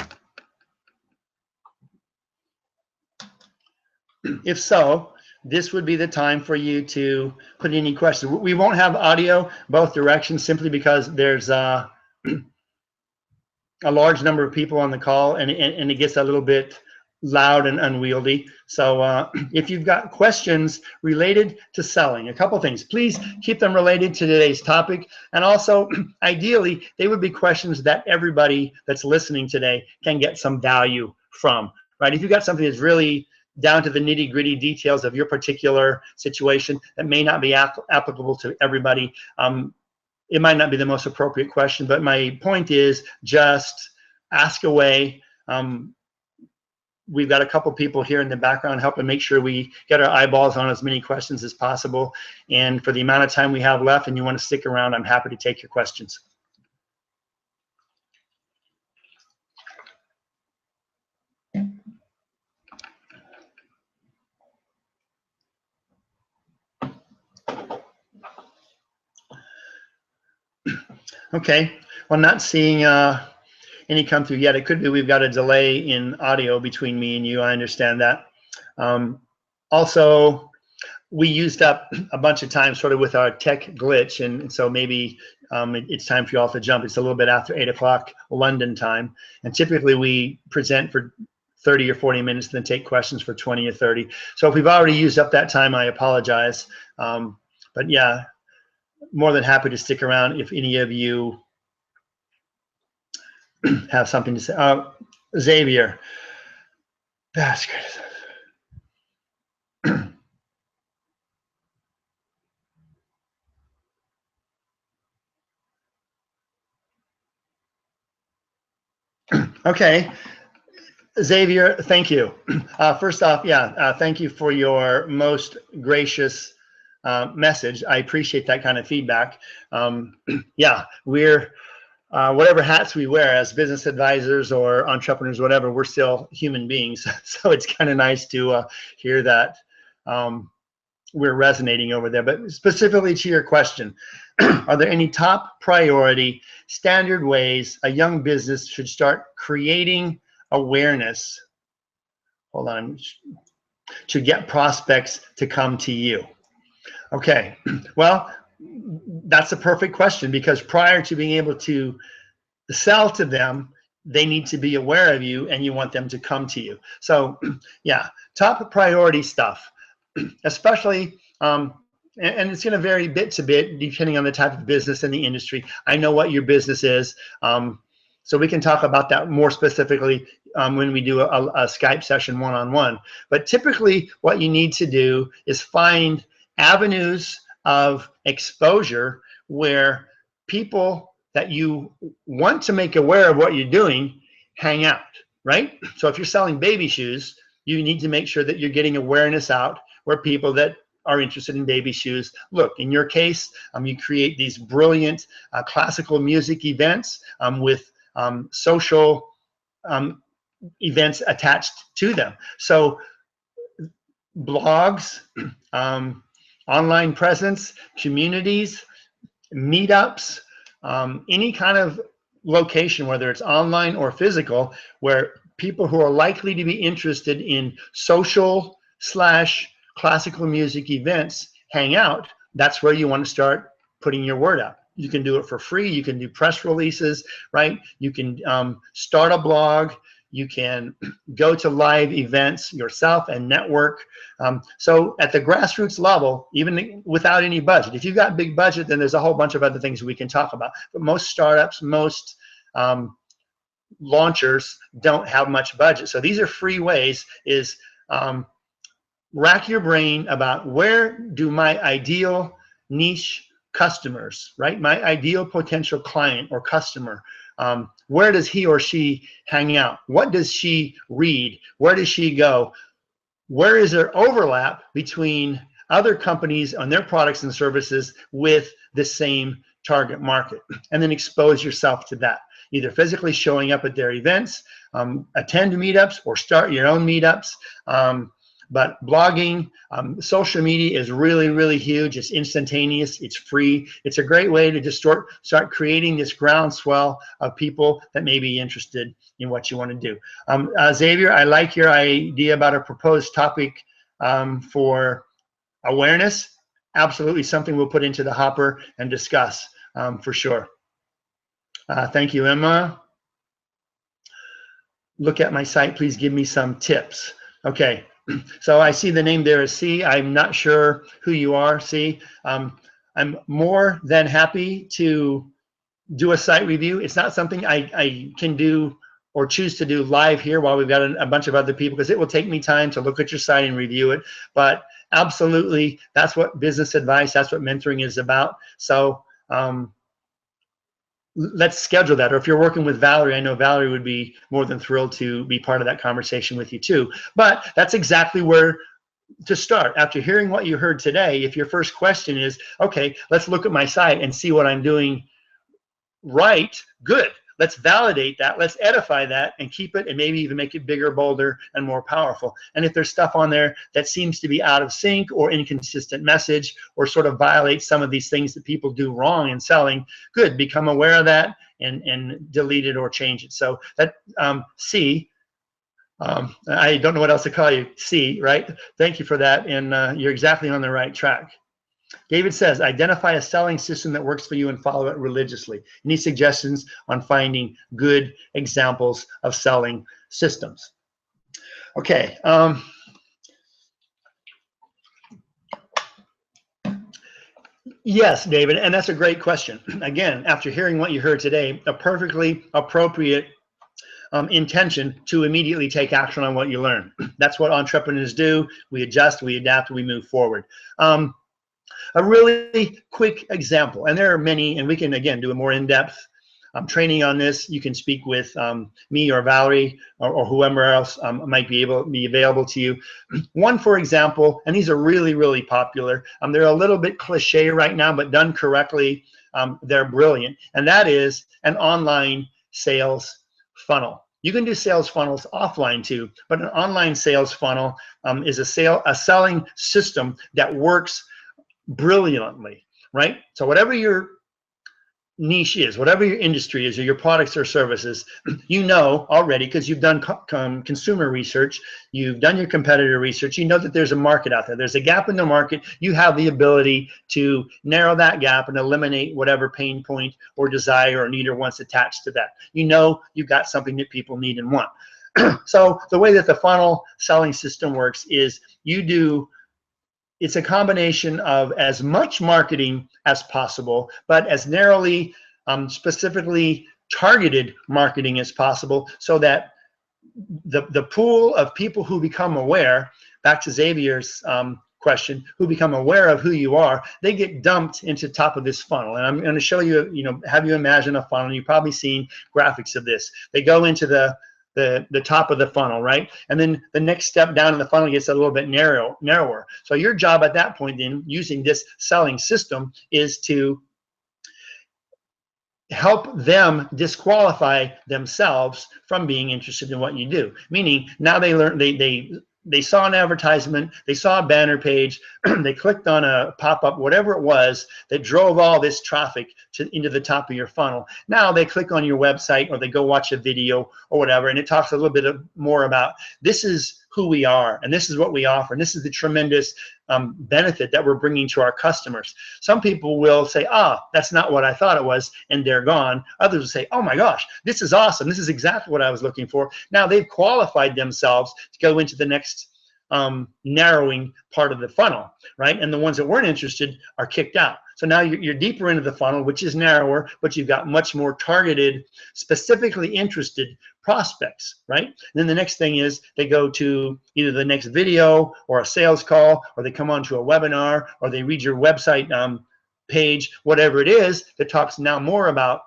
If so, this would be the time for you to put any questions. We won't have audio both directions simply because there's a large number of people on the call, and it gets a little bit loud and unwieldy. So if you've got questions related to selling, a couple things, please keep them related to today's topic. And also, ideally, they would be questions that everybody that's listening today can get some value from, right? If you've got something that's really down to the nitty-gritty details of your particular situation that may not be applicable to everybody, it might not be the most appropriate question, but my point is just ask away. We've got a couple people here in the background helping make sure we get our eyeballs on as many questions as possible. And for the amount of time we have left and you want to stick around, I'm happy to take your questions. Okay, well, not seeing any come through yet. It could be we've got a delay in audio between me and you. I understand that. Also, we used up a bunch of time sort of with our tech glitch, and so maybe it's time for you all to jump. It's a little bit after 8 o'clock London time, and typically we present for 30 or 40 minutes and then take questions for 20 or 30. So if we've already used up that time, I apologize. But yeah, more than happy to stick around if any of you have something to say. Xavier, that's good. Okay, Xavier, thank you. First off, yeah, thank you for your most gracious message. I appreciate that kind of feedback. Yeah, we're whatever hats we wear as business advisors or entrepreneurs, whatever, we're still human beings. So it's kind of nice to hear that we're resonating over there. But specifically to your question, are there any top priority standard ways a young business should start creating awareness? Hold on, to get prospects to come to you? Okay, well, that's a perfect question, because prior to being able to sell to them, they need to be aware of you and you want them to come to you. So yeah, top priority stuff, especially, and it's going to vary bit to bit depending on the type of business and the industry. I know what your business is, so we can talk about that more specifically when we do a Skype session one-on-one. But typically what you need to do is find avenues of exposure where people that you want to make aware of what you're doing hang out, right? So if you're selling baby shoes, you need to make sure that you're getting awareness out where people that are interested in baby shoes look. In your case, you create these brilliant classical music events with social events attached to them. So blogs, online presence, communities, meetups, any kind of location, whether it's online or physical, where people who are likely to be interested in social / classical music events hang out, that's where you want to start putting your word out. You can do it for free. You can do press releases, right? You can start a blog. You can go to live events yourself and network. So at the grassroots level, even without any budget, if you've got big budget, then there's a whole bunch of other things we can talk about. But most startups, most launchers don't have much budget. So these are free ways is rack your brain about where do my ideal niche customers, right? My ideal potential client or customer, where does he or she hang out? What does she read? Where does she go? Where is there overlap between other companies on their products and services with the same target market? And then expose yourself to that, either physically showing up at their events, attend meetups, or start your own meetups. But blogging, social media is really, really huge. It's instantaneous. It's free. It's a great way to just start creating this groundswell of people that may be interested in what you want to do. Xavier, I like your idea about a proposed topic for awareness. Absolutely something we'll put into the hopper and discuss for sure. Thank you, Emma. Look at my site. Please give me some tips. Okay. So I see the name there is C. I'm not sure who you are, C. I'm more than happy to do a site review. It's not something I can do or choose to do live here while we've got a bunch of other people, because it will take me time to look at your site and review it. But absolutely, that's what business advice, that's what mentoring is about. So let's schedule that. Or if you're working with Valerie, I know Valerie would be more than thrilled to be part of that conversation with you too. But that's exactly where to start. After hearing what you heard today, if your first question is, okay, let's look at my site and see what I'm doing right, good. Let's validate that, let's edify that and keep it, and maybe even make it bigger, bolder, and more powerful. And if there's stuff on there that seems to be out of sync or inconsistent message or sort of violates some of these things that people do wrong in selling, good, become aware of that and delete it or change it. So that C, I don't know what else to call you, C, right? Thank you for that, and you're exactly on the right track. David says, identify a selling system that works for you and follow it religiously. Any suggestions on finding good examples of selling systems? Okay. Yes, David, and that's a great question. Again, after hearing what you heard today, a perfectly appropriate intention to immediately take action on what you learn. That's what entrepreneurs do. We adjust, we adapt, we move forward. A really quick example, and there are many, and we can, again, do a more in-depth training on this. You can speak with me or Valerie or whoever else might be available to you. One, for example, and these are really, really popular. They're a little bit cliche right now, but done correctly, they're brilliant. And that is an online sales funnel. You can do sales funnels offline too, but an online sales funnel is a selling system that works brilliantly, right? So whatever your niche is, whatever your industry is, or your products or services, you know already, because you've done consumer research, you've done your competitor research, you know that there's a market out there. There's a gap in the market. You have the ability to narrow that gap and eliminate whatever pain point or desire or need or wants attached to that. You know you've got something that people need and want. So the way that the funnel selling system works is it's a combination of as much marketing as possible, but as narrowly, specifically targeted marketing as possible, so that the pool of people who become aware, back to Xavier's question, who become aware of who you are, they get dumped into the top of this funnel. And I'm going to show you, have you imagine a funnel. You've probably seen graphics of this. They go into the top of the funnel, right? And then the next step down in the funnel gets a little bit narrower. So your job at that point, then, using this selling system, is to help them disqualify themselves from being interested in what you do. Meaning, now they learn, they saw an advertisement, they saw a banner page, they clicked on a pop-up, whatever it was, that drove all this traffic into the top of your funnel. Now they click on your website, or they go watch a video or whatever, and it talks a little bit more about, this is who we are, and this is what we offer, and this is the tremendous benefit that we're bringing to our customers. Some people will say, ah, that's not what I thought it was, and they're gone. Others will say, oh my gosh, this is awesome. This is exactly what I was looking for. Now they've qualified themselves to go into the next narrowing part of the funnel, right? And the ones that weren't interested are kicked out. So now you're deeper into the funnel, which is narrower, but you've got much more targeted, specifically interested prospects, right? And then the next thing is they go to either the next video or a sales call, or they come onto a webinar, or they read your website page, whatever it is that talks now more about.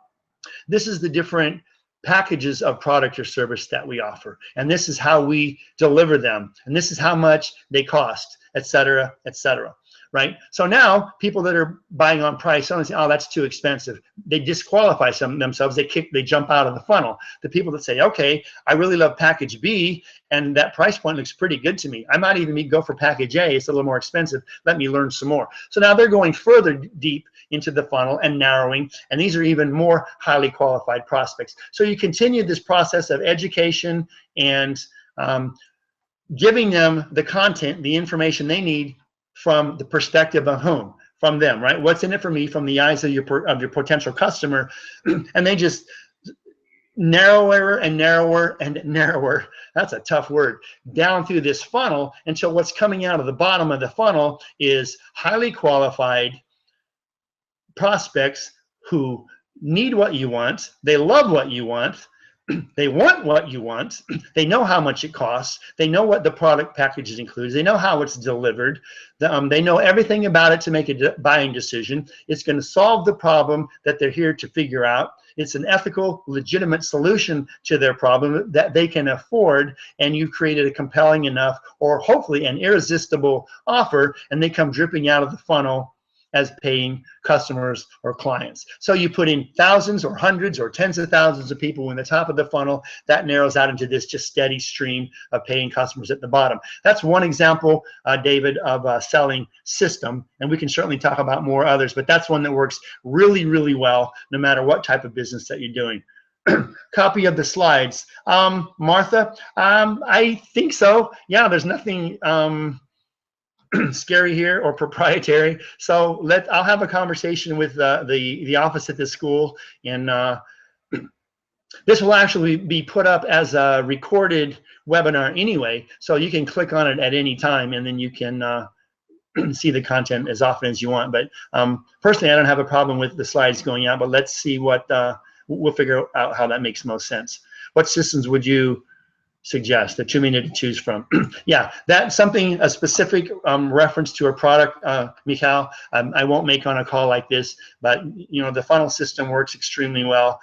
This is the different packages of product or service that we offer, and this is how we deliver them, and this is how much they cost, etc., etc. Right? So now people that are buying on price, don't say, oh, that's too expensive. They disqualify themselves. They jump out of the funnel. The people that say, okay, I really love package B, and that price point looks pretty good to me. I might even go for package A. It's a little more expensive. Let me learn some more. So now they're going further deep into the funnel and narrowing, and these are even more highly qualified prospects. So you continue this process of education and giving them the content, the information they need from the perspective of whom? From them, right? What's in it for me from the eyes of your potential customer, and they just narrower and narrower and narrower, that's a tough word, down through this funnel until what's coming out of the bottom of the funnel is highly qualified prospects who need what you want, they love what you want, they want what you want, they know how much it costs, they know what the product packages includes, they know how it's delivered, they know everything about it to make a buying decision. It's going to solve the problem that they're here to figure out. It's an ethical, legitimate solution to their problem that they can afford, and you've created a compelling enough, or hopefully an irresistible offer, and they come dripping out of the funnel as paying customers or clients. So you put in thousands or hundreds or tens of thousands of people in the top of the funnel, that narrows out into this just steady stream of paying customers at the bottom. That's one example, David, of a selling system, and we can certainly talk about more others, but that's one that works really, really well no matter what type of business that you're doing. Copy of the slides. Martha, I think so. Yeah, there's nothing scary here or proprietary. So I'll have a conversation with the office at the school, and this will actually be put up as a recorded webinar anyway, so you can click on it at any time, and then you can see the content as often as you want. But personally, I don't have a problem with the slides going out, but let's see what we'll figure out how that makes most sense. What systems would you suggest? There are too many to choose from. Yeah, that's something, a specific reference to a product, Mikhail, I won't make on a call like this, but you know, the funnel system works extremely well.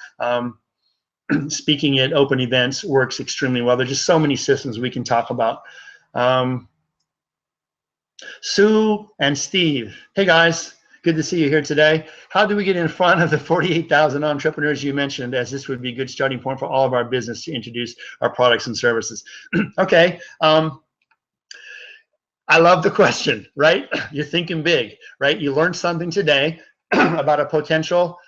Speaking at open events works extremely well. There's just so many systems we can talk about. Sue and Steve, hey guys, good to see you here today. How do we get in front of the 48,000 entrepreneurs you mentioned, as this would be a good starting point for all of our business to introduce our products and services? Okay, I love the question, right? You're thinking big, right? You learned something today about a potential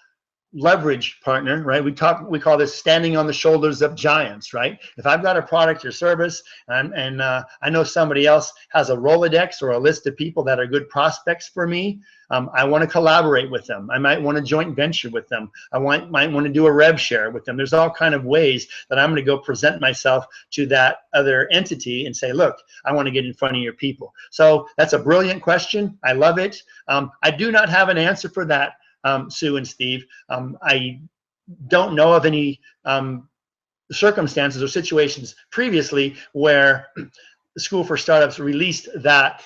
leverage partner, right? We call this standing on the shoulders of giants, right? If I've got a product or service, and I know somebody else has a Rolodex or a list of people that are good prospects for me, I want to collaborate with them. I might want to joint venture with them. I might want to do a rev share with them. There's all kind of ways that I'm going to go present myself to that other entity and say, look, I want to get in front of your people. So that's a brilliant question. I love it. I do not have an answer for that, Sue and Steve. I don't know of any circumstances or situations previously where the School for Startups released that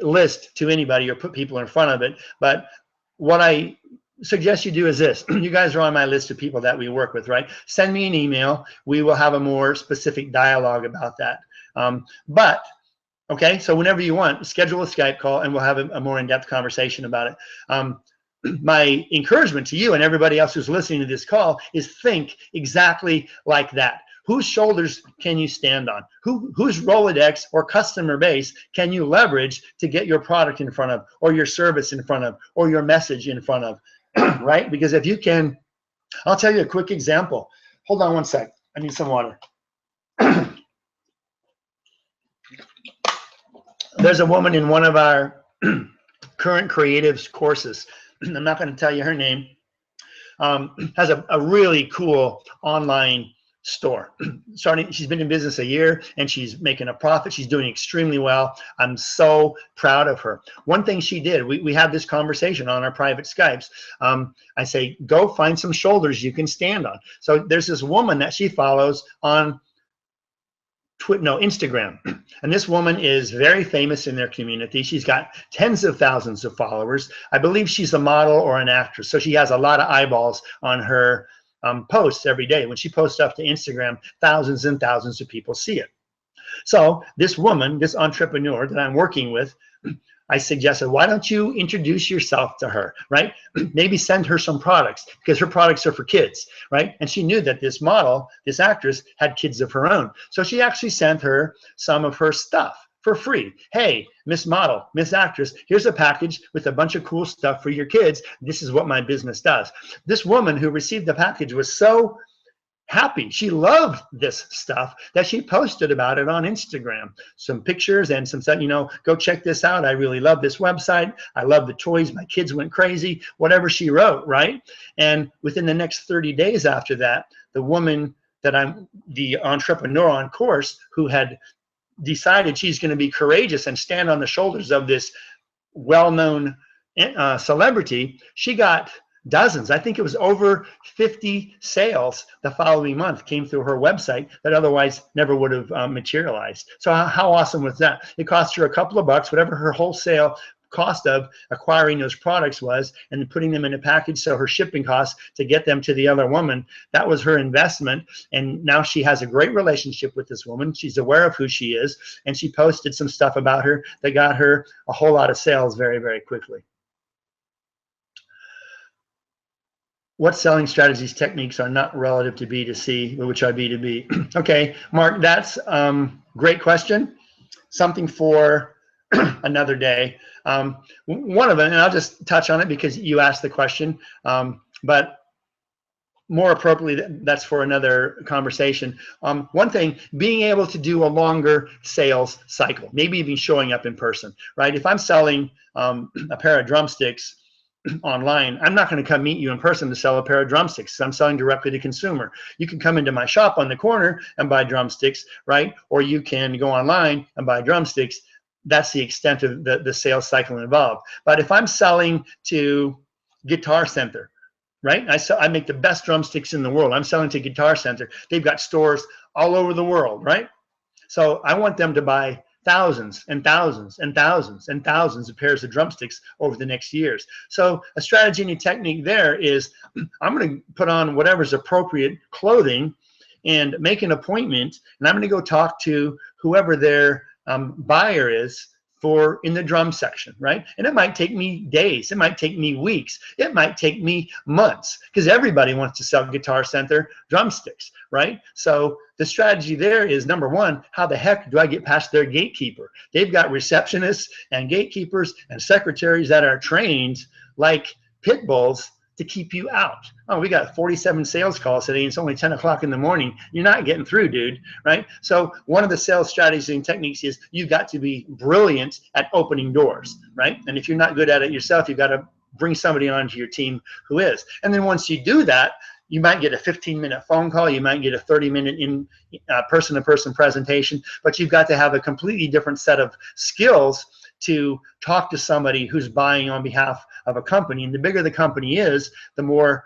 list to anybody or put people in front of it. But what I suggest you do is this. You guys are on my list of people that we work with, right? Send me an email. We will have a more specific dialogue about that. Okay, so whenever you want, schedule a Skype call and we'll have a more in-depth conversation about it. My encouragement to you and everybody else who's listening to this call is think exactly like that. Whose shoulders can you stand on? Whose Rolodex or customer base can you leverage to get your product in front of, or your service in front of, or your message in front of, right? Because if you can, I'll tell you a quick example. Hold on one sec. I need some water. There's a woman in one of our current creatives courses. I'm not going to tell you her name. Has a really cool online store. She's been in business a year and she's making a profit. She's doing extremely well. I'm so proud of her. One thing she did, we had this conversation on our private Skypes. I say, go find some shoulders you can stand on. So there's this woman that she follows on Instagram. And this woman is very famous in their community. She's got tens of thousands of followers. I believe she's a model or an actress. So she has a lot of eyeballs on her posts every day. When she posts stuff to Instagram, thousands and thousands of people see it. So this woman, this entrepreneur that I'm working with, I suggested, why don't you introduce yourself to her, right? Maybe send her some products because her products are for kids, right? And she knew that this model, this actress, had kids of her own. So she actually sent her some of her stuff for free. Hey, Miss Model, Miss Actress, here's a package with a bunch of cool stuff for your kids. This is what my business does. This woman who received the package was so happy. She loved this stuff that she posted about it on Instagram. Some pictures and some stuff, you know, go check this out. I really love this website. I love the toys. My kids went crazy, whatever she wrote, right? And within the next 30 days after that, the woman that the entrepreneur on course who had decided she's going to be courageous and stand on the shoulders of this well-known celebrity, she got dozens. I think it was over 50 sales the following month came through her website that otherwise never would have materialized. So how awesome was that? It cost her a couple of bucks, whatever her wholesale cost of acquiring those products was, and putting them in a package. So her shipping costs to get them to the other woman, that was her investment. And now she has a great relationship with this woman. She's aware of who she is, and she posted some stuff about her that got her a whole lot of sales very, very quickly. What selling strategies, techniques are not relative to B2C, which are B2B? Okay, Mark, that's great question. Something for another day. One of them, and I'll just touch on it because you asked the question, but more appropriately, that's for another conversation. One thing, being able to do a longer sales cycle, maybe even showing up in person, right? If I'm selling a pair of drumsticks online, I'm not going to come meet you in person to sell a pair of drumsticks. I'm selling directly to consumer. You can come into my shop on the corner and buy drumsticks, right? Or you can go online and buy drumsticks. That's the extent of the sales cycle involved. But if I'm selling to Guitar Center, right? I make the best drumsticks in the world. I'm selling to Guitar Center. They've got stores all over the world, right? So I want them to buy thousands and thousands and thousands and thousands of pairs of drumsticks over the next years. So a strategy and a technique there is I'm going to put on whatever's appropriate clothing and make an appointment, and I'm going to go talk to whoever their buyer is for in the drum section, right? And it might take me days, it might take me weeks, it might take me months, because everybody wants to sell Guitar Center drumsticks, right? So the strategy there is, number one, how the heck do I get past their gatekeeper? They've got receptionists and gatekeepers and secretaries that are trained like pit bulls to keep you out. Oh, we got 47 sales calls today, and it's only 10 o'clock in the morning. You're not getting through, dude, right? So one of the sales strategies and techniques is you've got to be brilliant at opening doors, right? And if you're not good at it yourself, you've got to bring somebody onto your team who is. And then once you do that, you might get a 15-minute phone call, you might get a 30-minute in person-to-person presentation, but you've got to have a completely different set of skills to talk to somebody who's buying on behalf of a company. And the bigger the company is, the more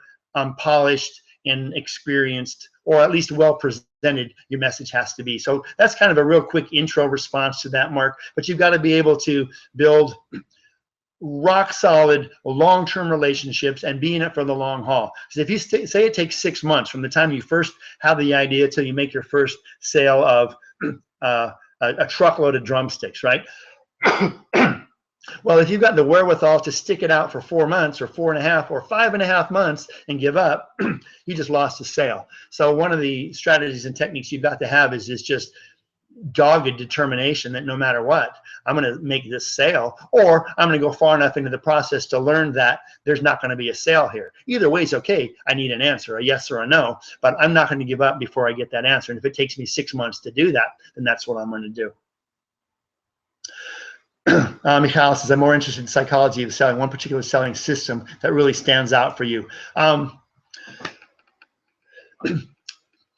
polished and experienced, or at least well presented, your message has to be. So that's kind of a real quick intro response to that, Mark. But you've got to be able to build rock solid long-term relationships and be in it for the long haul. So if you say it takes 6 months from the time you first have the idea till you make your first sale of a truckload of drumsticks, right? Well, if you've got the wherewithal to stick it out for 4 months or 4.5 or 5.5 months and give up, you just lost a sale. So one of the strategies and techniques you've got to have is just dogged determination that no matter what, I'm going to make this sale, or I'm going to go far enough into the process to learn that there's not going to be a sale here. Either way is okay. I need an answer, a yes or a no, but I'm not going to give up before I get that answer. And if it takes me 6 months to do that, then that's what I'm going to do. Mikhail says, I'm more interested in psychology of selling, one particular selling system that really stands out for you.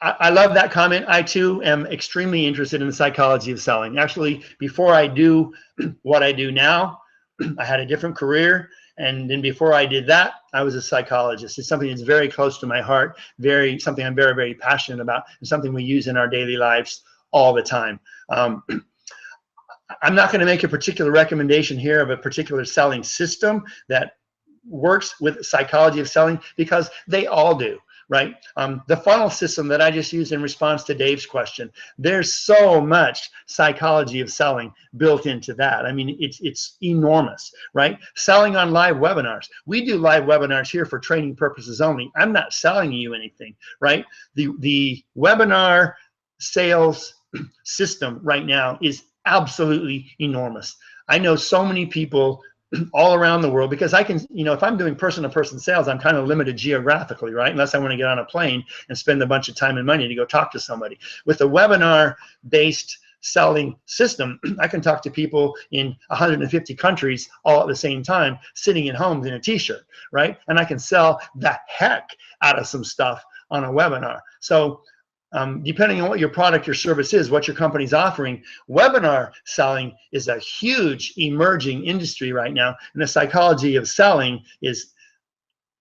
I love that comment. I too am extremely interested in the psychology of selling. Actually, before I do what I do now, I had a different career. And then before I did that, I was a psychologist. It's something that's very close to my heart, something I'm very, very passionate about, and something we use in our daily lives all the time. I'm not going to make a particular recommendation here of a particular selling system that works with psychology of selling, because they all do, right? The funnel system that I just used in response to Dave's question, there's so much psychology of selling built into that. I mean, it's enormous, right? Selling on live webinars. We do live webinars here for training purposes only. I'm not selling you anything, right? The webinar sales system right now is absolutely enormous. I know so many people all around the world, because I can, if I'm doing person-to-person sales, I'm kind of limited geographically, right? Unless I want to get on a plane and spend a bunch of time and money to go talk to somebody. With a webinar-based selling system, I can talk to people in 150 countries all at the same time, sitting in homes in a t-shirt, right? And I can sell the heck out of some stuff on a webinar. So depending on what your product or service is, what your company's offering, webinar selling is a huge emerging industry right now. And the psychology of selling is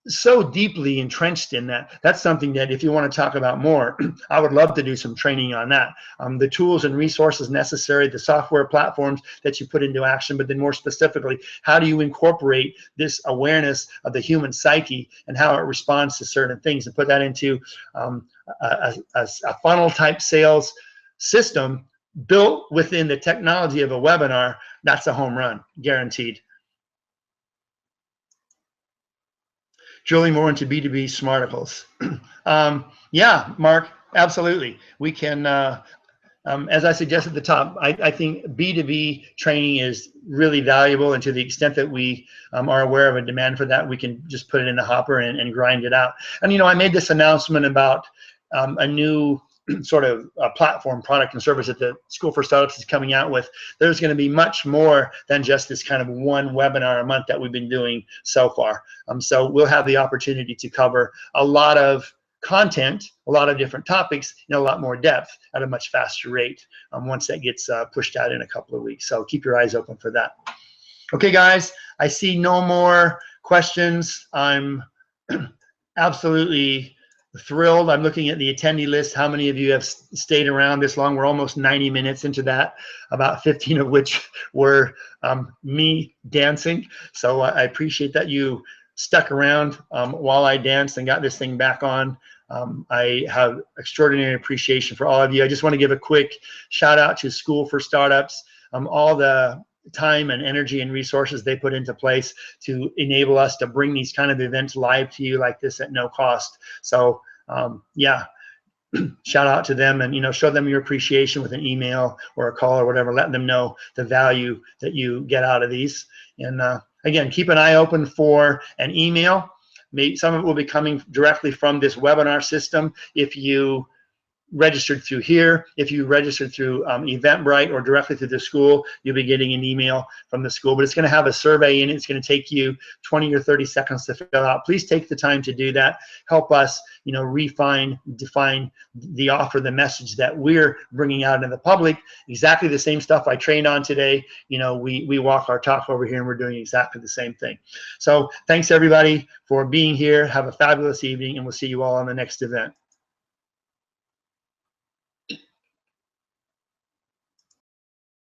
so deeply entrenched in that. That's something that if you want to talk about more, I would love to do some training on that. The tools and resources necessary, the software platforms that you put into action, but then more specifically, how do you incorporate this awareness of the human psyche and how it responds to certain things, and put that into a funnel type sales system built within the technology of a webinar. That's a home run, guaranteed. Drilling more into B2B smarticles. Yeah, Mark, absolutely. We can, as I suggested at the top, I think B2B training is really valuable, and to the extent that we are aware of a demand for that, we can just put it in the hopper and grind it out. And, I made this announcement about a new sort of a platform, product, and service that the School for Startups is coming out with. There's going to be much more than just this kind of one webinar a month that we've been doing so far. So we'll have the opportunity to cover a lot of content, a lot of different topics in a lot more depth at a much faster rate once that gets pushed out in a couple of weeks. So keep your eyes open for that. Okay, guys, I see no more questions. I'm absolutely thrilled. I'm looking at the attendee list. How many of you have stayed around this long? We're almost 90 minutes into that, about 15 of which were me dancing. So I appreciate that you stuck around while I danced and got this thing back on. I have extraordinary appreciation for all of you. I just want to give a quick shout out to School for Startups, all the time and energy and resources they put into place to enable us to bring these kind of events live to you like this at no cost. So yeah, shout out to them, and show them your appreciation with an email or a call or whatever, letting them know the value that you get out of these. And again, keep an eye open for an email. Some of it will be coming directly from this webinar system. If you registered through here, if you registered through Eventbrite or directly through the school, you'll be getting an email from the school. But it's going to have a survey in it. It's going to take you 20 or 30 seconds to fill out. Please take the time to do that. Help us, define the offer, the message that we're bringing out into the public. Exactly the same stuff I trained on today. We walk our talk over here, and we're doing exactly the same thing. So thanks everybody for being here. Have a fabulous evening, and we'll see you all on the next event.